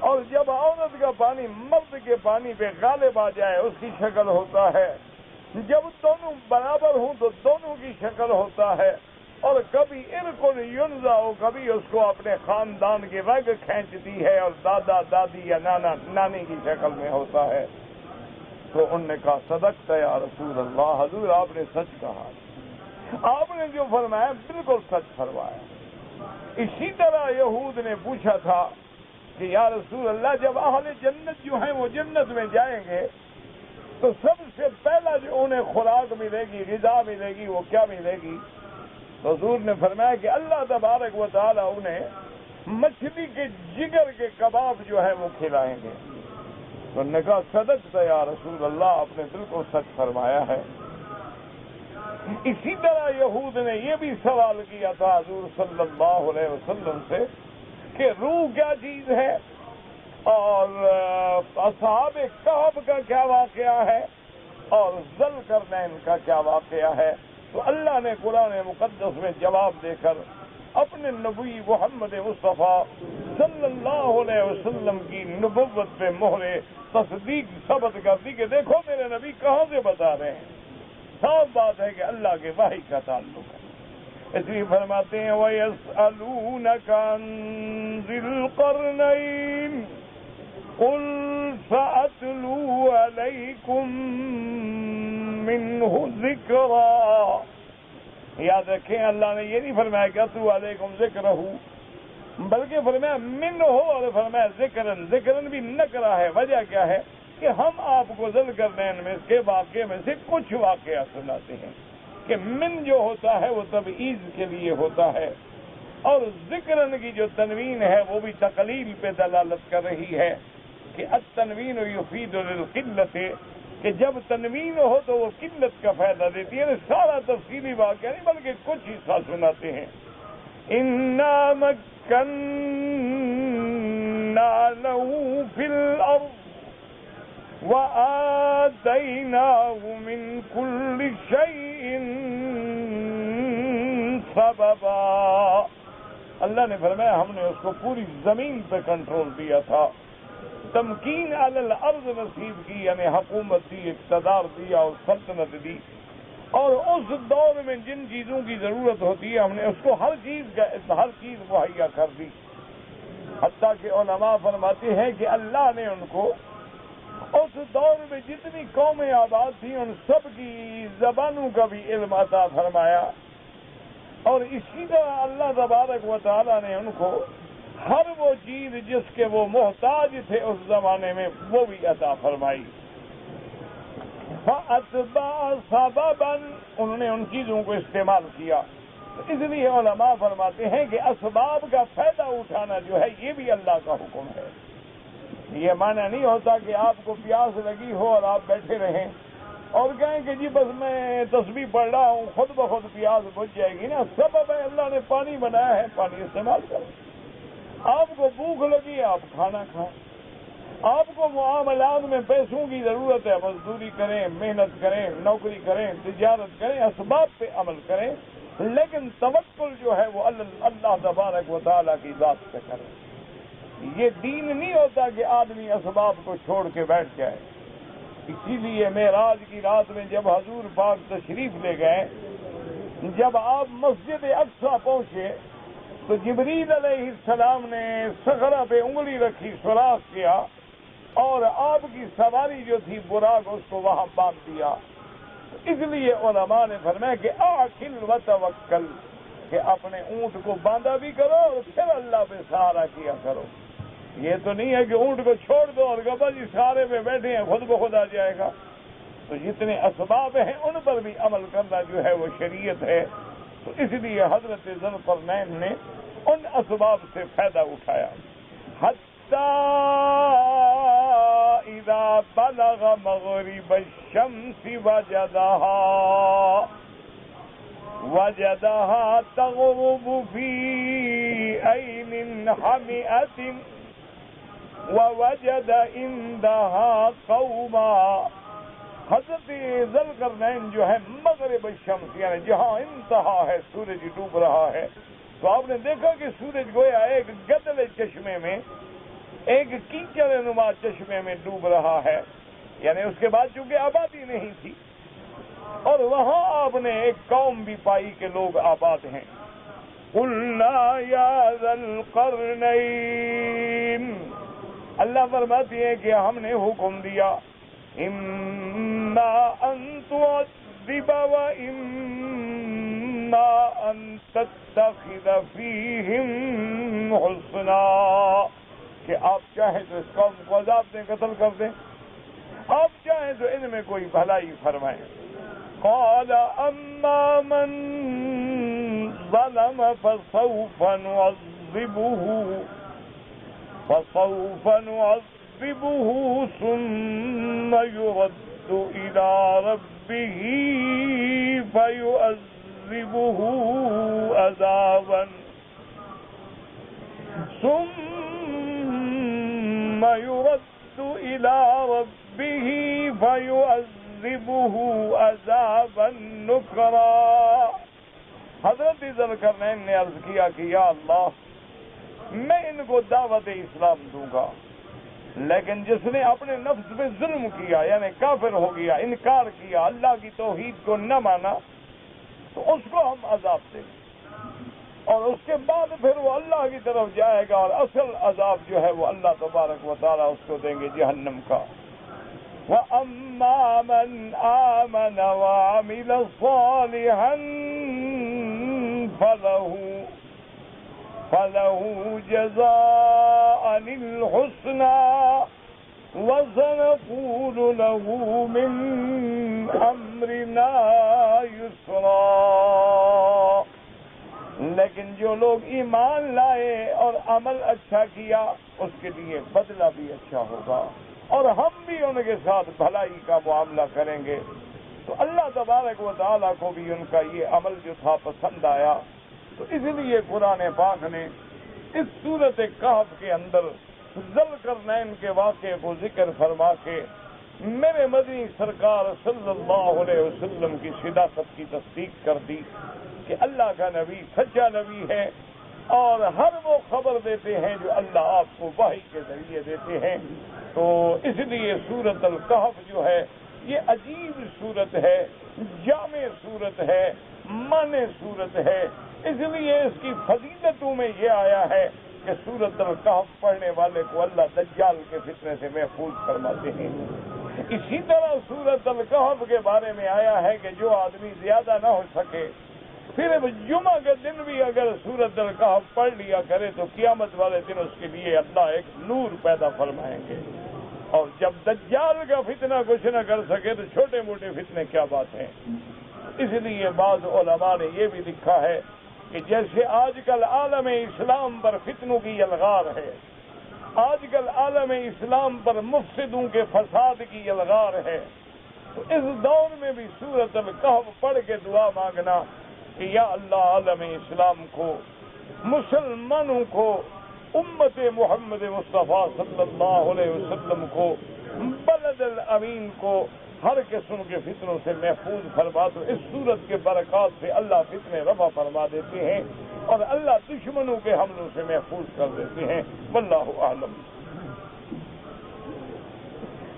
اور جب عورت کا پانی مرد کے پانی پہ غالب آ جائے اس کی شکل ہوتا ہے، جب دونوں برابر ہوں تو دونوں کی شکل ہوتا ہے، اور کبھی ارقل ینزع، کبھی اس کو اپنے خاندان کی رگ کھینچتی ہے اور دادا دادی یا نانا نانی کی شکل میں ہوتا ہے۔ تو انہوں نے کہا صدقت یا رسول اللہ، حضور آپ نے سچ کہا، آپ نے جو فرمایا بالکل سچ فرمایا۔ اسی طرح یہود نے پوچھا تھا کہ یا رسول اللہ جب اہل جنت جو ہیں وہ جنت میں جائیں گے تو سب سے پہلا جو انہیں خوراک ملے گی، غذا ملے گی، وہ کیا ملے گی؟ حضور نے فرمایا کہ اللہ تبارک و تعالی انہیں مچھلی کے جگر کے کباب جو ہے وہ کھلائیں گے۔ تو انہوں نے کہا صدقت یا رسول اللہ، آپ نے بالکل سچ فرمایا ہے۔ اسی طرح یہود نے یہ بھی سوال کیا تھا حضور صلی اللہ علیہ وسلم سے کہ روح کیا چیز ہے، اور اصحاب کہف کا کیا واقعہ ہے، اور ذوالقرنین کا کیا واقعہ ہے۔ تو اللہ نے قرآن مقدس میں جواب دے کر اپنے نبی محمد مصطفیٰ صلی اللہ علیہ وسلم کی نبوت پہ مہر تصدیق ثبت کر دی کہ دیکھو میرے نبی کہاں سے بتا رہے ہیں، صاف بات ہے کہ اللہ کے وحی کا تعلق ہے۔ اس لیے فرماتے ہیں وَيَسْأَلُونَكَ عَنْ ذِي الْقَرْنَيْنِ قُلْ سَأَتْلُو عَلَيْكُمْ مِنْهُ ذِكْرًا، یاد رکھیں اللہ نے یہ نہیں فرمایا کہ اتلو علیکم ذکرہ، بلکہ فرمایا منہ، اور فرمایا ذکرن، ذکرن بھی نکرہ ہے۔ وجہ کیا ہے کہ ہم آپ کو ذوالقرنین میں اس کے واقعے میں سے کچھ واقعہ سناتے ہیں۔ کہ من جو ہوتا ہے وہ تبعیض کے لیے ہوتا ہے، اور ذکرن کی جو تنوین ہے وہ بھی تقلیل پہ دلالت کر رہی ہے کہ التنوین یفید للقلت، کہ جب تنوین ہو تو وہ قلت کا فائدہ دیتی ہے۔ سارا تفصیلی واقعہ نہیں بلکہ کچھ حصہ سناتے ہیں۔ انا مکننا له فی الارض وآتیناہ من کل شیء سببا، اللہ نے فرمایا ہم نے اس کو پوری زمین پہ کنٹرول دیا تھا، تمکین علی الارض نصیب کی، یعنی حکومت دی، اقتدار دیا اور سلطنت دی، اور اس دور میں جن چیزوں کی ضرورت ہوتی ہے ہم نے اس کو ہر چیز مہیا کر دی، حتیٰ کہ علماء فرماتے ہیں کہ اللہ نے ان کو اس دور میں جتنی قومیں آباد تھیں ان سب کی زبانوں کا بھی علم عطا فرمایا، اور اسی طرح اللہ تبارک و تعالیٰ نے ان کو ہر وہ چیز جس کے وہ محتاج تھے اس زمانے میں وہ بھی عطا فرمائی۔ فَأَتْبَعَ سَبَبًا، انہوں نے ان چیزوں کو استعمال کیا۔ اس لیے علماء فرماتے ہیں کہ اسباب کا فائدہ اٹھانا جو ہے یہ بھی اللہ کا حکم ہے۔ یہ معنی نہیں ہوتا کہ آپ کو پیاس لگی ہو اور آپ بیٹھے رہیں اور کہیں کہ جی بس میں تسبیح پڑھ رہا ہوں خود بخود پیاس بجھ جائے گی نا، سبب ہے اللہ نے پانی بنایا ہے، پانی استعمال کرو۔ آپ کو بھوک لگی ہے آپ کھانا کھائیں، آپ کو معاملات میں پیسوں کی ضرورت ہے، مزدوری کریں، محنت کریں، نوکری کریں، تجارت کریں، اسباب پہ عمل کریں، لیکن توکل جو ہے وہ اللہ تبارک و تعالیٰ کی ذات پہ کریں۔ یہ دین نہیں ہوتا کہ آدمی اسباب کو چھوڑ کے بیٹھ جائے۔ اسی لیے معراج کی رات میں جب حضور پاک تشریف لے گئے، جب آپ مسجد اقصی پہنچے تو جبریل علیہ السلام نے صخرہ پہ انگلی رکھی، سوراخ کیا، اور آپ کی سواری جو تھی براق اس کو وہاں باندھ دیا۔ اس لیے علماء نے فرمایا کہ آخل و توکل، کہ اپنے اونٹ کو باندھا بھی کرو اور پھر اللہ پہ سہارا کیا کرو۔ یہ تو نہیں ہے کہ اونٹ کو چھوڑ دو اور گبا جی سہارے پہ بیٹھے ہیں خود بخود آ جائے گا۔ تو جتنے اسباب ہیں ان پر بھی عمل کرنا جو ہے وہ شریعت ہے۔ تو اس لیے حضرت ذوالقرنین نے ان اسباب سے فائدہ اٹھایا۔ حتی اذا بلغ مغرب الشمس وجدها تغرب في عين حمئة ووجد عندها قوما۔ حضرت ذوالقرنین جو ہے مغرب الشمس یعنی جہاں انتہا ہے سورج ڈوب رہا ہے، تو آپ نے دیکھا کہ سورج گویا ایک گدلے چشمے میں، ایک کیچڑ نما چشمے میں ڈوب رہا ہے، یعنی اس کے بعد چونکہ آبادی نہیں تھی، اور وہاں آپ نے ایک قوم بھی پائی کہ لوگ آباد ہیں۔ قلنا یا ذا القرنین، اللہ فرماتی ہے کہ ہم نے حکم دیا، اما ان تعذب و اما ان تتخذ فیہم حسنا، کہ آپ چاہیں تو اس قوم کو عذاب دیں، قتل کر دیں، آپ چاہیں تو ان میں کوئی بھلائی فرمائیں۔ قال اما من ظلم فسوف نعذبه ثم يرد إلى ربه فيعذبه عذابا نكرا۔ حضرت ذوالقرنین نے عرض کیا کہ یا اللہ، میں ان کو دعوت اسلام دوں گا، لیکن جس نے اپنے نفس پہ ظلم کیا یعنی کافر ہو گیا، انکار کیا، اللہ کی توحید کو نہ مانا، تو اس کو ہم عذاب دیں گے، اور اس کے بعد پھر وہ اللہ کی طرف جائے گا، اور اصل عذاب جو ہے وہ اللہ تبارک و تعالیٰ اس کو دیں گے جہنم کا۔ وَأَمَّا مَنْ آمَنَ وَعَمِلَ صَالِحًا فَلَهُ جَزَاءً الْحُسْنَى وَسَنَقُولُ لَهُ مِنْ أَمْرِنَا يُسْرًا۔ لیکن جو لوگ ایمان لائے اور عمل اچھا کیا اس کے لیے بدلہ بھی اچھا ہوگا، اور ہم بھی ان کے ساتھ بھلائی کا معاملہ کریں گے۔ تو اللہ تبارک و تعالیٰ کو بھی ان کا یہ عمل جو تھا پسند آیا، تو اس لیے قرآن پاک نے اس سورت کہف کے اندر ذوالقرنین کے واقعے کو ذکر فرما کے میرے مدنی سرکار صلی اللہ علیہ وسلم کی صداقت کی تصدیق کر دی کہ اللہ کا نبی سچا نبی ہے، اور ہر وہ خبر دیتے ہیں جو اللہ آپ کو وحی کے ذریعے دیتے ہیں۔ تو اس لیے سورت الکہف جو ہے یہ عجیب سورت ہے، جامع سورت ہے، معنی سورت ہے۔ اس لیے اس کی فضیلتوں میں یہ آیا ہے کہ سورت الکہف پڑھنے والے کو اللہ دجال کے فتنے سے محفوظ فرماتے ہیں۔ اسی طرح سورت الکہف کے بارے میں آیا ہے کہ جو آدمی زیادہ نہ ہو سکے پھر جمعہ کے دن بھی اگر سورت الکہف پڑھ لیا کرے تو قیامت والے دن اس کے لیے اللہ ایک نور پیدا فرمائیں گے۔ اور جب دجال کا فتنہ کچھ نہ کر سکے تو چھوٹے موٹے فتنے کیا بات ہیں۔ اس لیے بعض علماء نے یہ بھی لکھا ہے کہ جیسے آج کل عالم اسلام پر فتنوں کی یلغار ہے، آج کل عالم اسلام پر مفسدوں کے فساد کی یلغار ہے، تو اس دور میں بھی سورت الکہف پڑھ کے دعا مانگنا کہ یا اللہ عالم اسلام کو، مسلمانوں کو، امت محمد مصطفیٰ صلی اللہ علیہ وسلم کو، بلد الامین کو ہر قسم کے فتنوں سے محفوظ فرما۔ تو اس صورت کے برکات سے اللہ فتنے رفع فرما دیتے ہیں اور اللہ دشمنوں کے حملوں سے محفوظ کر دیتے ہیں۔ واللہ اعلم۔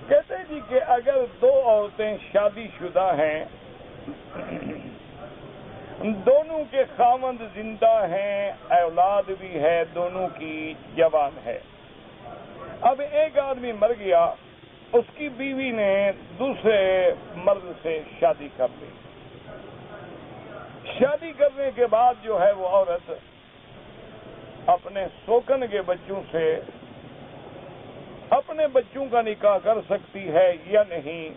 کہتے جی کہ اگر دو عورتیں شادی شدہ ہیں، دونوں کے خاوند زندہ ہیں، اولاد بھی ہے، دونوں کی جوان ہے، اب ایک آدمی مر گیا، اس کی بیوی نے دوسرے مرد سے شادی کر لی۔ شادی کرنے کے بعد جو ہے وہ عورت اپنے سوکن کے بچوں سے اپنے بچوں کا نکاح کر سکتی ہے یا نہیں؟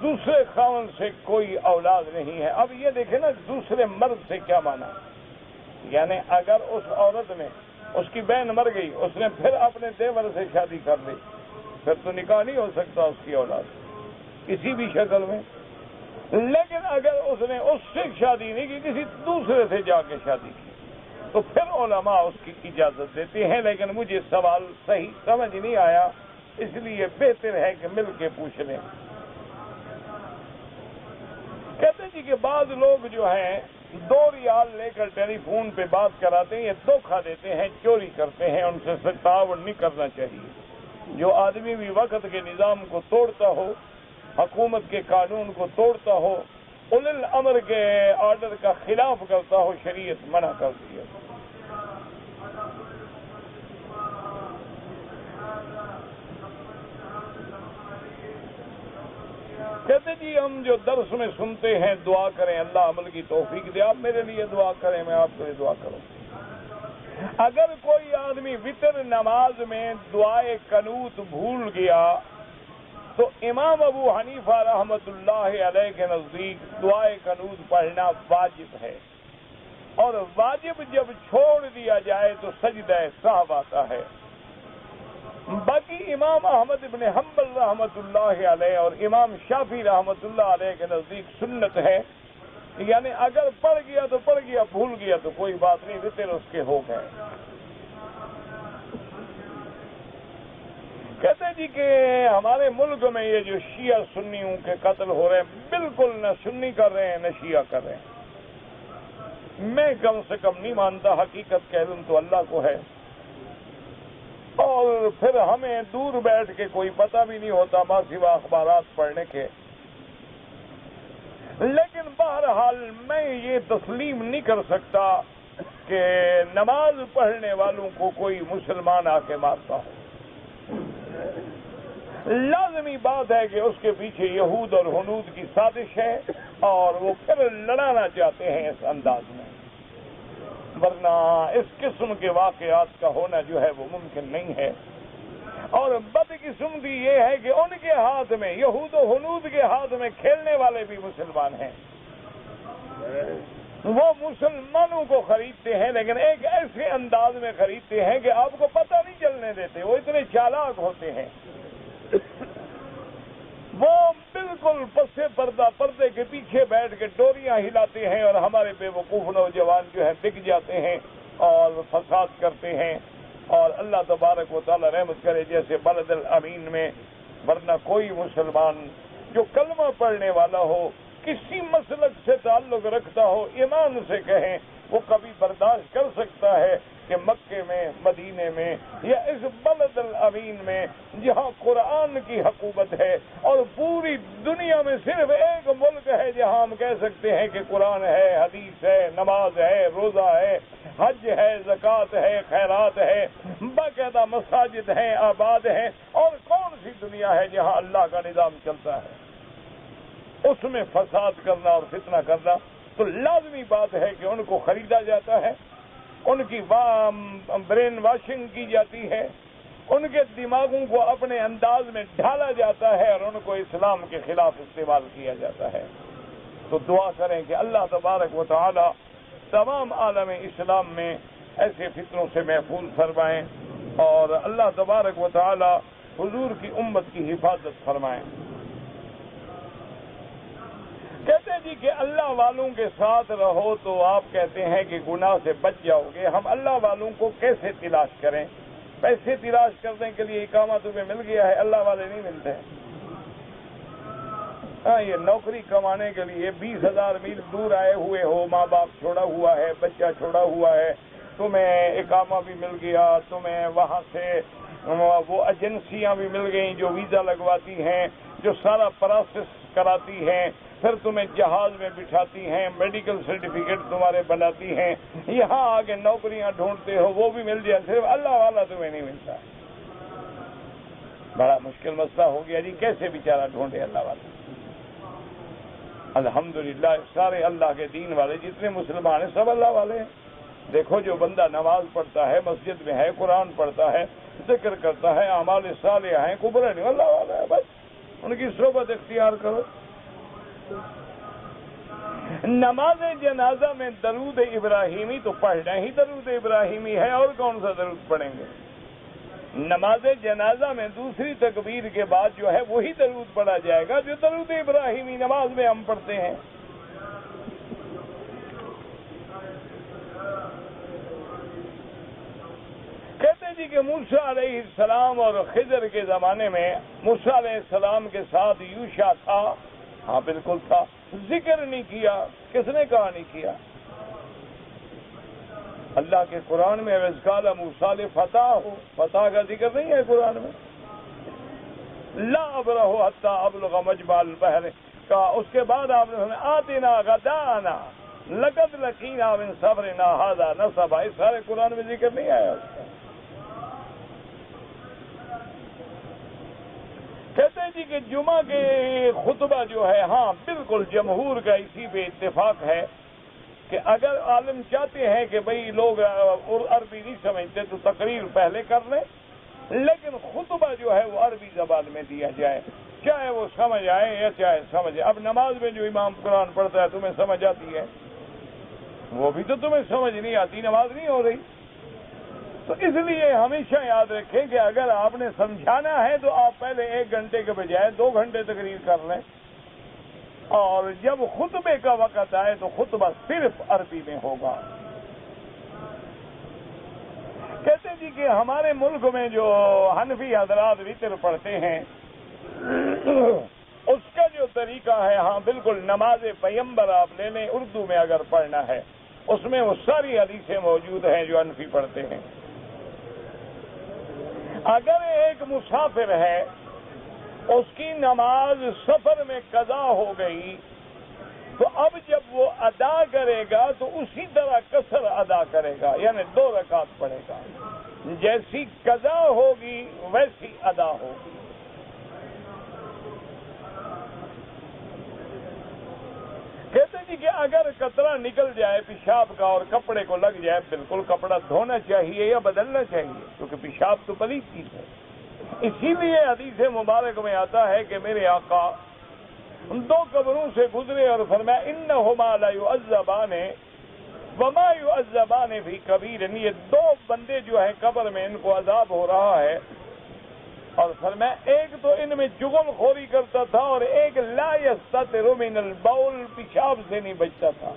دوسرے خاوند سے کوئی اولاد نہیں ہے۔ اب یہ دیکھیں نا دوسرے مرد سے کیا مانا، یعنی اگر اس عورت نے، اس کی بہن مر گئی، اس نے پھر اپنے دیور سے شادی کر لی، پھر تو نکاح نہیں ہو سکتا اس کی اولاد کسی بھی شکل میں۔ لیکن اگر اس نے اس سے شادی نہیں کی، کسی دوسرے سے جا کے شادی کی، تو پھر علماء اس کی اجازت دیتے ہیں۔ لیکن مجھے سوال صحیح سمجھ نہیں آیا، اس لیے بہتر ہے کہ مل کے پوچھ لیں۔ کہتے ہیں جی کہ بعض لوگ جو ہیں 2 ریال لے کر ٹیلی فون پہ بات کراتے ہیں، یہ دھوکہ دیتے ہیں، چوری کرتے ہیں، ان سے تعاون نہیں کرنا چاہیے۔ جو آدمی بھی وقت کے نظام کو توڑتا ہو، حکومت کے قانون کو توڑتا ہو، اولی الامر کے آرڈر کا خلاف کرتا ہو، شریعت منع کرتی ہے۔ کہتے جی ہم جو درس میں سنتے ہیں دعا کریں اللہ عمل کی توفیق دے، آپ میرے لیے دعا کریں، میں آپ کے لیے دعا کروں۔ اگر کوئی آدمی وتر نماز میں دعائے قنوت بھول گیا تو امام ابو حنیفہ رحمۃ اللہ علیہ کے نزدیک دعائے قنوت پڑھنا واجب ہے، اور واجب جب چھوڑ دیا جائے تو سجدہ سہو آتا ہے۔ باقی امام احمد بن حنبل رحمۃ اللہ علیہ اور امام شافعی رحمۃ اللہ علیہ کے نزدیک سنت ہے، یعنی اگر پڑھ گیا تو پڑھ گیا، بھول گیا تو کوئی بات نہیں، وتر اس کے ہو گئے۔ کہتے جی کہ ہمارے ملک میں یہ جو شیعہ سنیوں کے قتل ہو رہے ہیں، بالکل نہ سنی کر رہے ہیں نہ شیعہ کر رہے ہیں۔ میں کم سے کم نہیں مانتا، حقیقت کا علم تو اللہ کو ہے، اور پھر ہمیں دور بیٹھ کے کوئی پتہ بھی نہیں ہوتا ماں سوا اخبارات پڑھنے کے۔ لیکن بہرحال میں یہ تسلیم نہیں کر سکتا کہ نماز پڑھنے والوں کو کوئی مسلمان آ کے مارتا ہو۔ لازمی بات ہے کہ اس کے پیچھے یہود اور ہنود کی سازش ہے، اور وہ پھر لڑانا چاہتے ہیں اس انداز میں، ورنہ اس قسم کے واقعات کا ہونا جو ہے وہ ممکن نہیں ہے۔ اور بدقسمتی یہ ہے کہ ان کے ہاتھ میں، یہود و ہنود کے ہاتھ میں کھیلنے والے بھی مسلمان ہیں۔ وہ مسلمانوں کو خریدتے ہیں، لیکن ایک ایسے انداز میں خریدتے ہیں کہ آپ کو پتہ نہیں چلنے دیتے، وہ اتنے چالاک ہوتے ہیں۔ وہ بالکل پس پردے کے پیچھے بیٹھ کے ڈوریاں ہلاتے ہیں، اور ہمارے بے وقوف نوجوان جو ہے بک جاتے ہیں اور فساد کرتے ہیں۔ اور اللہ تبارک و تعالی رحمت کرے جیسے بلد الامین میں، ورنہ کوئی مسلمان جو کلمہ پڑھنے والا ہو، کسی مسلک سے تعلق رکھتا ہو، ایمان سے کہیں، وہ کبھی برداشت کر سکتا ہے کہ مکے میں، مدینے میں، یا اس بلد الامین میں جہاں قرآن کی حکومت ہے، اور پوری دنیا میں صرف ایک ملک ہے جہاں ہم کہہ سکتے ہیں کہ قرآن ہے، حدیث ہے، نماز ہے، روزہ ہے، حج ہے، زکوٰۃ ہے، خیرات ہے، باقاعدہ مساجد ہیں، آباد ہیں، اور کون سی دنیا ہے جہاں اللہ کا نظام چلتا ہے؟ اس میں فساد کرنا اور فتنہ کرنا، تو لازمی بات ہے کہ ان کو خریدا جاتا ہے، ان کی برین واشنگ کی جاتی ہے، ان کے دماغوں کو اپنے انداز میں ڈھالا جاتا ہے، اور ان کو اسلام کے خلاف استعمال کیا جاتا ہے۔ تو دعا کریں کہ اللہ تبارک و تعالی تمام عالم اسلام میں ایسے فتنوں سے محفوظ فرمائیں، اور اللہ تبارک و تعالی حضور کی امت کی حفاظت فرمائیں۔ کہتے ہیں جی کہ اللہ والوں کے ساتھ رہو تو آپ کہتے ہیں کہ گناہ سے بچ جاؤ گے۔ ہم اللہ والوں کو کیسے تلاش کریں؟ پیسے تلاش کرنے کے لیے اقامہ تمہیں مل گیا ہے، اللہ والے نہیں ملتے۔ ہاں، یہ نوکری کمانے کے لیے 20,000 میل دور آئے ہوئے ہو، ماں باپ چھوڑا ہوا ہے، بچہ چھوڑا ہوا ہے، تمہیں اقامہ بھی مل گیا، تمہیں وہاں سے وہ ایجنسیاں بھی مل گئیں جو ویزا لگواتی ہیں، جو سارا پروسیس کراتی ہیں، پھر تمہیں جہاز میں بٹھاتی ہیں، میڈیکل سرٹیفکیٹ تمہارے بناتی ہیں، یہاں آگے نوکریاں ڈھونڈتے ہو، وہ بھی مل جائے، صرف اللہ والا تمہیں نہیں ملتا۔ بڑا مشکل مسئلہ ہو گیا جی، کیسے بیچارہ ڈھونڈے اللہ والا؟ الحمدللہ سارے اللہ کے دین والے جتنے مسلمان ہیں سب اللہ والے ہیں۔ دیکھو جو بندہ نماز پڑھتا ہے، مسجد میں ہے، قرآن پڑھتا ہے، ذکر کرتا ہے، اعمال صالحہ ہیں، قبر نہیں، اللہ والا ہے، بس ان کی صحبت اختیار کرو۔ نماز جنازہ میں درود ابراہیمی تو پڑھنا ہی درود ابراہیمی ہے، اور کون سا درود پڑھیں گے؟ نماز جنازہ میں دوسری تکبیر کے بعد جو ہے وہی درود پڑھا جائے گا جو درود ابراہیمی نماز میں ہم پڑھتے ہیں۔ کہتے جی کہ موسیٰ علیہ السلام اور خضر کے زمانے میں موسیٰ علیہ السلام کے ساتھ یوشع تھا، ہاں بالکل تھا، ذکر نہیں کیا، کس نے کہا نہیں کیا؟ اللہ کے قرآن میں وَإِذْ قَالَ مُوسَىٰ لِفَتَاهُ، فتح کا ذکر نہیں ہے قرآن میں؟ لا أبرح حتى أبلغ مجمع البحر کا، اس کے بعد آپ نے آتنا غدانا لقد لقينا من سفرنا هذا نصبا، اس سارے قرآن میں ذکر نہیں آیا اس کا۔ کہتے ہیں جی کہ جمعہ کے خطبہ جو ہے، ہاں بالکل جمہور کا اسی پہ اتفاق ہے کہ اگر عالم چاہتے ہیں کہ بھئی لوگ عربی نہیں سمجھتے تو تقریر پہلے کر لیں، لیکن خطبہ جو ہے وہ عربی زبان میں دیا جائے، چاہے وہ سمجھ آئے یا چاہے سمجھے۔ اب نماز میں جو امام قرآن پڑھتا ہے تمہیں سمجھ آتی ہے، وہ بھی تو تمہیں سمجھ نہیں آتی، نماز نہیں ہو رہی۔ تو اس لیے ہمیشہ یاد رکھیں کہ اگر آپ نے سمجھانا ہے تو آپ پہلے 1 گھنٹے کے بجائے 2 گھنٹے تقریر کر لیں، اور جب خطبے کا وقت آئے تو خطبہ صرف عربی میں ہوگا۔ کہتے جی کہ ہمارے ملک میں جو حنفی حضرات وتر پڑھتے ہیں اس کا جو طریقہ ہے، ہاں بالکل نماز پیمبر آپ لے لیں، اردو میں اگر پڑھنا ہے اس میں وہ ساری حدیثیں موجود ہیں جو حنفی پڑھتے ہیں۔ اگر ایک مسافر ہے، اس کی نماز سفر میں قضا ہو گئی، تو اب جب وہ ادا کرے گا تو اسی طرح قصر ادا کرے گا، یعنی 2 رکعت پڑھے گا، جیسی قضا ہوگی ویسی ادا ہوگی۔ کہتے جی کہ اگر قطرہ نکل جائے پیشاب کا اور کپڑے کو لگ جائے، بالکل کپڑا دھونا چاہیے یا بدلنا چاہیے، کیونکہ پیشاب تو پلید چیز ہے۔ اسی لیے حدیث مبارک میں آتا ہے کہ میرے آقا 2 قبروں سے گزرے اور فرمایا انہما لا یعذبان وما يعذبان فی کبیر، یہ دو بندے جو ہیں قبر میں ان کو عذاب ہو رہا ہے، اور فرمایا ایک تو ان میں چغل خوری کرتا تھا اور ایک لا یستتر من البول، پیشاب سے نہیں بچتا تھا،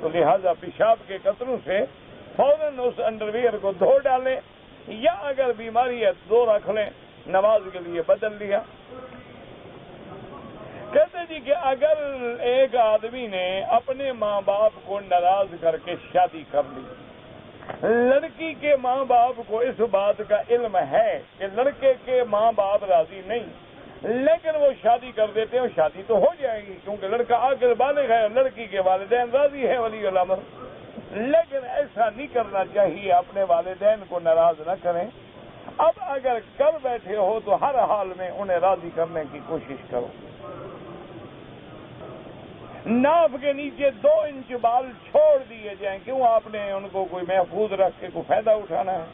تو لہذا پیشاب کے قطروں سے فوراً اس انڈرویئر کو دھو ڈالیں، یا اگر بیماری ہے دو رکھ لیں، نماز کے لیے بدل لیا۔ کہتے جی کہ اگر ایک آدمی نے اپنے ماں باپ کو ناراض کر کے شادی کر لی، لڑکی کے ماں باپ کو اس بات کا علم ہے کہ لڑکے کے ماں باپ راضی نہیں، لیکن وہ شادی کر دیتے ہیں، شادی تو ہو جائے گی کیونکہ لڑکا عاقل بالغ ہے اور لڑکی کے والدین راضی ہے، ولی الامر، لیکن ایسا نہیں کرنا چاہیے، اپنے والدین کو ناراض نہ کریں۔ اب اگر کر بیٹھے ہو تو ہر حال میں انہیں راضی کرنے کی کوشش کرو۔ ناف کے نیچے 2 انچ بال چھوڑ دیے جائیں، کیوں آپ نے ان کو کوئی محفوظ رکھ کے کوئی فائدہ اٹھانا ہے؟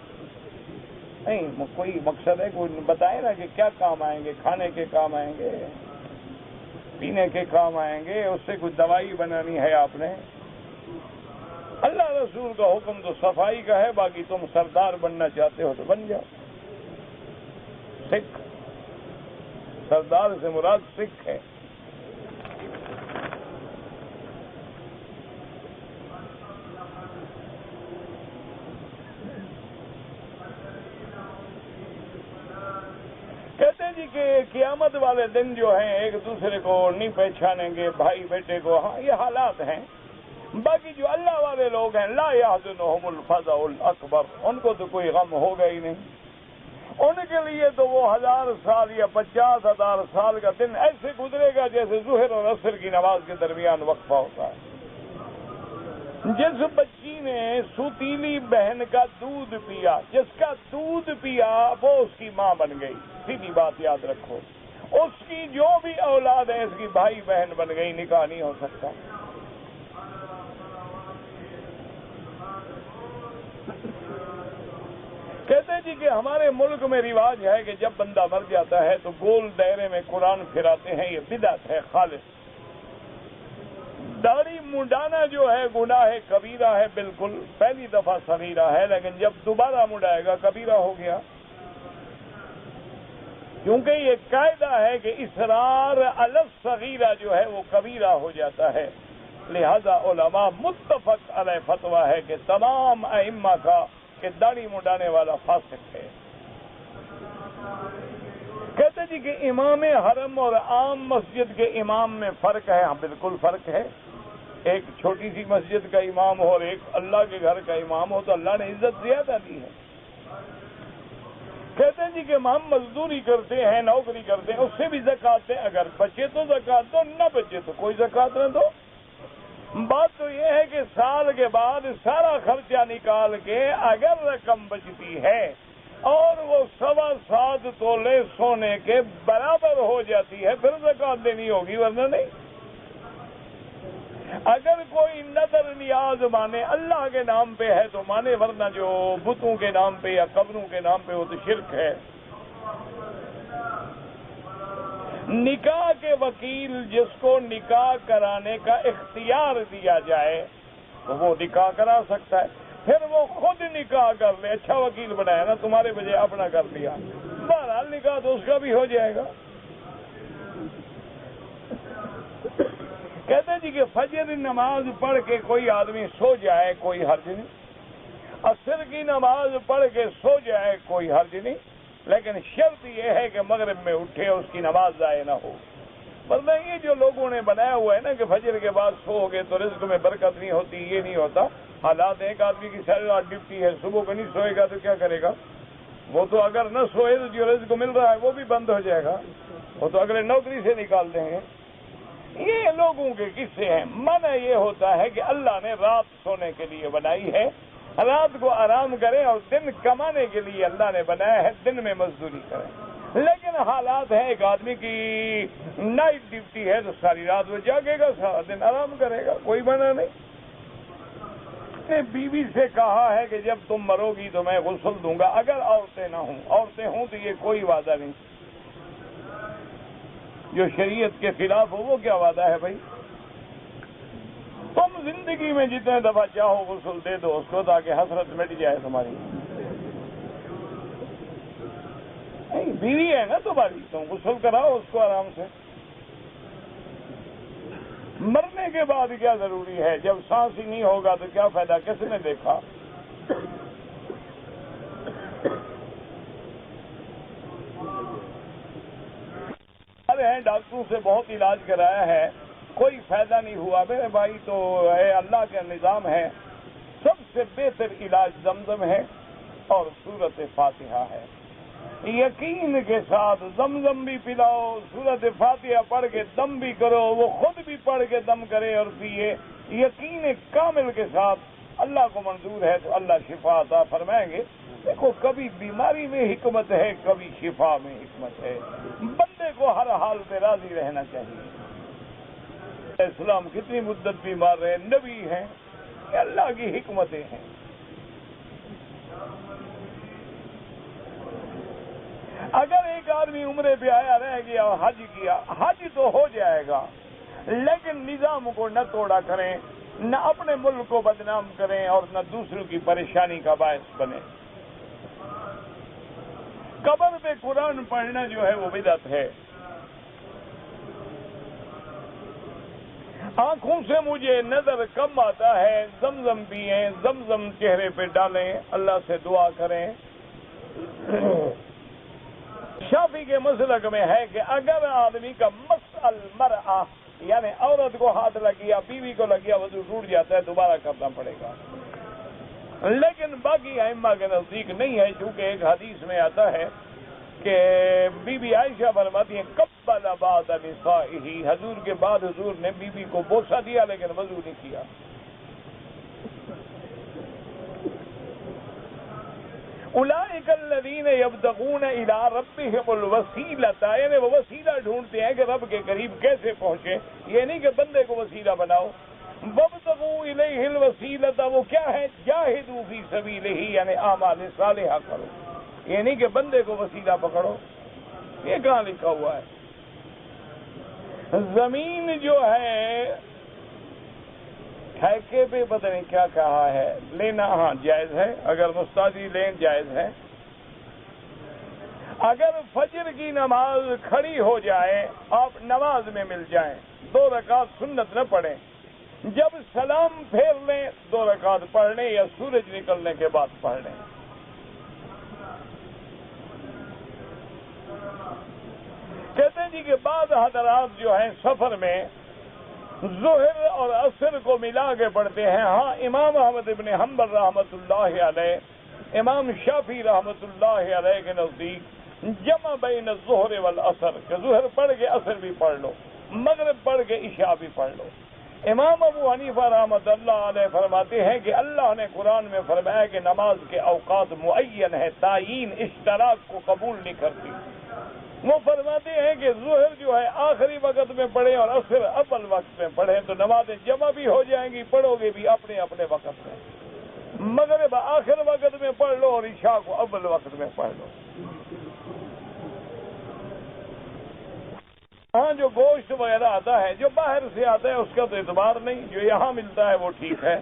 نہیں، کوئی مقصد ہے، کوئی بتائے نا کہ کیا کام آئیں گے، کھانے کے کام آئیں گے، پینے کے کام آئیں گے، اس سے کوئی دوائی بنانی ہے آپ نے۔ اللہ رسول کا حکم تو صفائی کا ہے، باقی تم سردار بننا چاہتے ہو تو بن جاؤ۔ سکھ، سردار سے مراد سکھ ہے۔ کہتے ہیں جی کہ قیامت والے دن جو ہیں ایک دوسرے کو نہیں پہچانیں گے، بھائی بیٹے کو، ہاں یہ حالات ہیں۔ باقی جو اللہ والے لوگ ہیں لا یحزنہم الفزع الاکبر، ان کو تو کوئی غم ہوگا ہی نہیں، ان کے لیے تو وہ 1000 سال یا 50,000 سال کا دن ایسے گزرے گا جیسے ظہر اور عصر کی نماز کے درمیان وقفہ ہوتا ہے۔ جس بچی نے سوتیلی بہن کا دودھ پیا، جس کا دودھ پیا وہ اس کی ماں بن گئی، سیدھی بات یاد رکھو، اس کی جو بھی اولاد ہے اس کی بھائی بہن بن گئی، نکاح نہیں ہو سکتا۔ کہتے جی کہ ہمارے ملک میں رواج ہے کہ جب بندہ مر جاتا ہے تو گول دائرے میں قرآن پھراتے ہیں، یہ بدعت ہے خالص۔ داڑھی منڈانا جو ہے گناہ کبیرہ ہے، بالکل، پہلی دفعہ صغیرہ ہے، لیکن جب دوبارہ منڈائے گا کبیرہ ہو گیا، کیونکہ یہ قاعدہ ہے کہ اصرار علی الصغیرہ جو ہے وہ کبیرہ ہو جاتا ہے۔ لہذا علماء متفق علیہ فتویٰ ہے کہ تمام ائمہ کا کہ داڑھی منڈانے والا فاسق ہے۔ کہتے جی کہ امام حرم اور عام مسجد کے امام میں فرق ہے، ہاں بالکل فرق ہے۔ ایک چھوٹی سی مسجد کا امام ہو اور ایک اللہ کے گھر کا امام ہو تو اللہ نے عزت زیادہ دی ہے۔ کہتے ہیں جی کہ ہم مزدوری کرتے ہیں، نوکری کرتے ہیں، اس سے بھی زکوٰۃ ہے، اگر بچے تو زکوٰۃ دو، نہ بچے تو کوئی زکوٰۃ نہ دو۔ بات تو یہ ہے کہ سال کے بعد سارا خرچہ نکال کے اگر رقم بچتی ہے اور وہ 7.25 تولے سونے کے برابر ہو جاتی ہے پھر زکوٰۃ دینی ہوگی، ورنہ نہیں۔ اگر کوئی نظر نیاز مانے اللہ کے نام پہ ہے تو مانے، ورنہ جو بتوں کے نام پہ یا قبروں کے نام پہ وہ تو شرک ہے۔ نکاح کے وکیل جس کو نکاح کرانے کا اختیار دیا جائے تو وہ نکاح کرا سکتا ہے، پھر وہ خود نکاح کر لے، اچھا وکیل بنایا نا، تمہارے بجائے اپنا کر لیا، بہرحال نکاح تو اس کا بھی ہو جائے گا۔ کہتے جی کہ فجر نماز پڑھ کے کوئی آدمی سو جائے کوئی حرج نہیں، عصر کی نماز پڑھ کے سو جائے کوئی حرج نہیں، لیکن شرط یہ ہے کہ مغرب میں اٹھے اس کی نماز ضائع نہ ہو۔ ورنہ یہ جو لوگوں نے بنایا ہوا ہے نا کہ فجر کے بعد سو گے تو رزق میں برکت نہیں ہوتی، یہ نہیں ہوتا۔ حالات ایک آدمی کی ساری رات ڈیوٹی ہے، صبح کو نہیں سوئے گا تو کیا کرے گا؟ وہ تو اگر نہ سوئے تو جو رزق مل رہا ہے وہ بھی بند ہو جائے گا، وہ تو اگلے نوکری سے نکال دیں گے۔ یہ لوگوں کے قصے ہیں۔ منع یہ ہوتا ہے کہ اللہ نے رات سونے کے لیے بنائی ہے، رات کو آرام کریں، اور دن کمانے کے لیے اللہ نے بنایا ہے، دن میں مزدوری کریں۔ لیکن حالات ہیں ایک آدمی کی نائٹ ڈیوٹی ہے تو ساری رات وہ جاگے گا، سارا دن آرام کرے گا، کوئی منع نہیں۔ نے بیوی سے کہا ہے کہ جب تم مرو گی تو میں غسل دوں گا، اگر عورتیں نہ ہوں، عورتیں ہوں تو یہ کوئی وعدہ نہیں، جو شریعت کے خلاف ہو وہ کیا وعدہ ہے بھائی؟ تم زندگی میں جتنے دفعہ چاہو غسل دے دو اس کو تاکہ حسرت مٹ جائے تمہاری. نہیں بیوی ہے نا تمہاری, تم غسل کراؤ اس کو آرام سے. مرنے کے بعد کیا ضروری ہے؟ جب سانس ہی نہیں ہوگا تو کیا فائدہ؟ کس نے دیکھا؟ ڈاکٹروں سے بہت علاج کرایا ہے, کوئی فائدہ نہیں ہوا میرے بھائی. تو اللہ کا نظام ہے, سب سے بہتر علاج زمزم ہے اور سورت فاتحہ ہے. یقین کے ساتھ زمزم بھی پلاؤ, سورت فاتحہ پڑھ کے دم بھی کرو, وہ خود بھی پڑھ کے دم کرے اور پیے. یقین کامل کے ساتھ اللہ کو منظور ہے تو اللہ شفا عطا فرمائیں گے. دیکھو کبھی بیماری میں حکمت ہے, کبھی شفا میں حکمت ہے. بندے کو ہر حال میں راضی رہنا چاہیے. اسلام کتنی مدت بیمار رہے, نبی ہیں, یہ اللہ کی حکمتیں ہیں. اگر ایک آدمی عمرے پہ آیا رہ گیا اور حج کیا, حج تو ہو جائے گا, لیکن نظام کو نہ توڑا کریں, نہ اپنے ملک کو بدنام کریں اور نہ دوسروں کی پریشانی کا باعث بنے. قبر پہ قرآن پڑھنا جو ہے وہ بدعت ہے. آنکھوں سے مجھے نظر کم آتا ہے, زمزم پیئیں, زمزم چہرے پہ ڈالیں, اللہ سے دعا کریں. شافعی کے مسلک میں ہے کہ اگر آدمی کا مس المرأہ یعنی عورت کو ہاتھ لگ گیا, بیوی کو لگ گیا, وضو ٹوٹ جاتا ہے, دوبارہ کرنا پڑے گا. لیکن باقی ائمہ کے نزدیک نہیں ہے, چونکہ ایک حدیث میں آتا ہے کہ بی بی عائشہ فرماتی ہیں قبل بعد نسائہ, حضور کے بعد حضور نے بیوی کو بوسہ دیا لیکن وضو نہیں کیا. اولئک الذین یبتغون الی ربہم الوسیلۃ, یعنی وہ وسیلہ ڈھونڈتے ہیں کہ رب کے قریب کیسے پہنچے. یہ نہیں کہ بندے کو وسیلہ بناؤ. وابتغوا الیہ الوسیلۃ, وہ کیا ہے؟ جاہدوا فی سبیلہ, یعنی اعمال صالحہ کرو. یہ نہیں کہ بندے کو وسیلہ پکڑو. یہ کہاں لکھا ہوا ہے؟ زمین جو ہے ٹھیکے پہ پتہ نہیں کیا کہا ہے, لینا ہاں جائز ہے, اگر مستاجی لیں جائز ہے. اگر فجر کی نماز کھڑی ہو جائے, آپ نماز میں مل جائیں, 2 رکعت سنت نہ پڑھیں, جب سلام پھیر لیں 2 رکعت پڑھ لیں یا سورج نکلنے کے بعد پڑھ لیں. کہتے ہیں جی کہ بعض حضرات جو ہیں سفر میں ظہر اور عصر کو ملا کے پڑھتے ہیں. ہاں امام احمد ابن حنبل رحمۃ اللہ علیہ, امام شافعی رحمۃ اللہ علیہ کے نزدیک جمع بین الظہر والعصر, کہ ظہر پڑھ کے عصر بھی پڑھ لو, مغرب پڑھ کے عشاء بھی پڑھ لو. امام ابو حنیفہ رحمۃ اللہ علیہ فرماتے ہیں کہ اللہ نے قرآن میں فرمایا کہ نماز کے اوقات معین ہے, تعیین اشتراک کو قبول نہیں کرتی. وہ فرماتے ہیں کہ ظہر جو ہے آخری وقت میں پڑھیں اور عصر اول وقت میں پڑھیں تو نمازیں جمع بھی ہو جائیں گی, پڑھو گے بھی اپنے اپنے وقت میں. مغرب آخر وقت میں پڑھ لو اور عشاء کو اول وقت میں پڑھ لو. ہاں جو گوشت وغیرہ آتا ہے, جو باہر سے آتا ہے, اس کا تو اعتبار نہیں, جو یہاں ملتا ہے وہ ٹھیک ہے.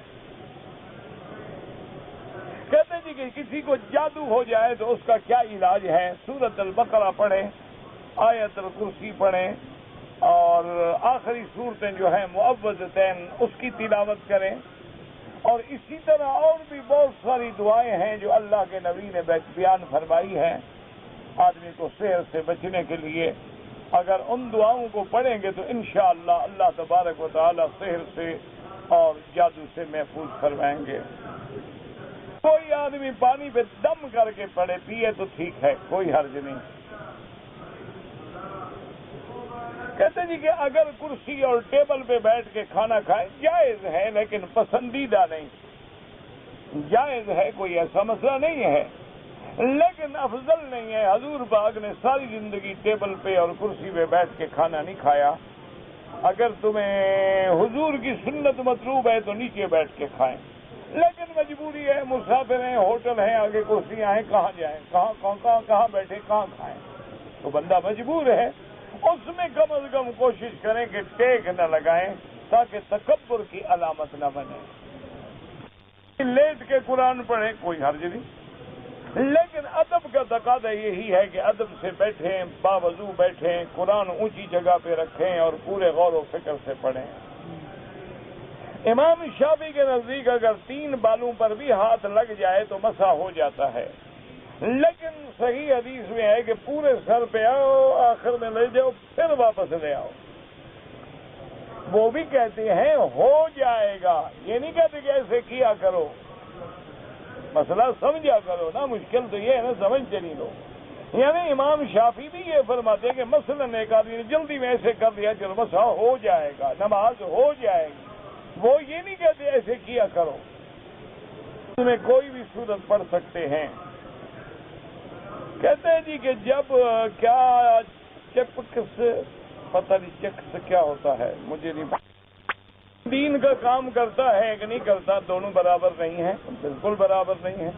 کہتے ہیں جی کہ کسی کو جادو ہو جائے تو اس کا کیا علاج ہے؟ سورۃ البقرہ پڑھیں, آیت الکرسی پڑھیں, اور آخری صورتیں جو ہیں معوذتین اس کی تلاوت کریں. اور اسی طرح اور بھی بہت ساری دعائیں ہیں جو اللہ کے نبی نے بیان فرمائی ہیں آدمی کو سحر سے بچنے کے لیے. اگر ان دعاؤں کو پڑھیں گے تو انشاءاللہ اللہ تبارک و تعالی سحر سے اور جادو سے محفوظ فرمائیں گے. کوئی آدمی پانی پہ دم کر کے پڑے پیے تو ٹھیک ہے, کوئی حرج نہیں. کہتے جی کہ اگر کرسی اور ٹیبل پہ بیٹھ کے کھانا کھائیں جائز ہے, لیکن پسندیدہ نہیں. جائز ہے, کوئی ایسا مسئلہ نہیں ہے, لیکن افضل نہیں ہے. حضور پاک نے ساری زندگی ٹیبل پہ اور کرسی پہ بیٹھ کے کھانا نہیں کھایا. اگر تمہیں حضور کی سنت مطلوب ہے تو نیچے بیٹھ کے کھائیں, لیکن مجبوری ہے, مسافر ہیں, ہوٹل ہیں, آگے کرسیاں ہیں, کہاں جائیں, کہاں بیٹھے, کہاں کھائیں, تو بندہ مجبور ہے. اس میں کم از کم کوشش کریں کہ ٹیک نہ لگائیں, تاکہ تکبر کی علامت نہ بنے. لیٹ کے قرآن پڑھیں کوئی حرج نہیں، لیکن ادب کا تقاضا یہی ہے کہ ادب سے بیٹھیں، باوضو بیٹھیں، قرآن اونچی جگہ پہ رکھیں اور پورے غور و فکر سے پڑھیں. امام شافعی کے نزدیک اگر 3 بالوں پر بھی ہاتھ لگ جائے تو مسح ہو جاتا ہے، لیکن صحیح حدیث میں ہے کہ پورے سر پہ آؤ، آخر میں لے جاؤ، پھر واپس لے آؤ. وہ بھی کہتے ہیں ہو جائے گا، یہ نہیں کہتے کہ ایسے کیا کرو. مسئلہ سمجھا کرو نا، مشکل تو یہ ہے نا، سمجھتے نہیں لوگ. یعنی امام شافعی بھی یہ فرماتے ہیں کہ مثلاً ایک آدمی نے جلدی میں ایسے کر دیا، چلو مسح ہو جائے گا، نماز ہو جائے گی. وہ یہ نہیں کہتے ایسے کیا کرو، اس میں کوئی بھی صورت پڑھ سکتے ہیں. کہتے ہیں جی کہ جب کیا چکس، پتہ نہیں چکس کیا ہوتا ہے، مجھے نہیں دین کا کام کرتا ہے کہ نہیں کرتا، دونوں برابر نہیں ہیں، بالکل برابر نہیں ہیں.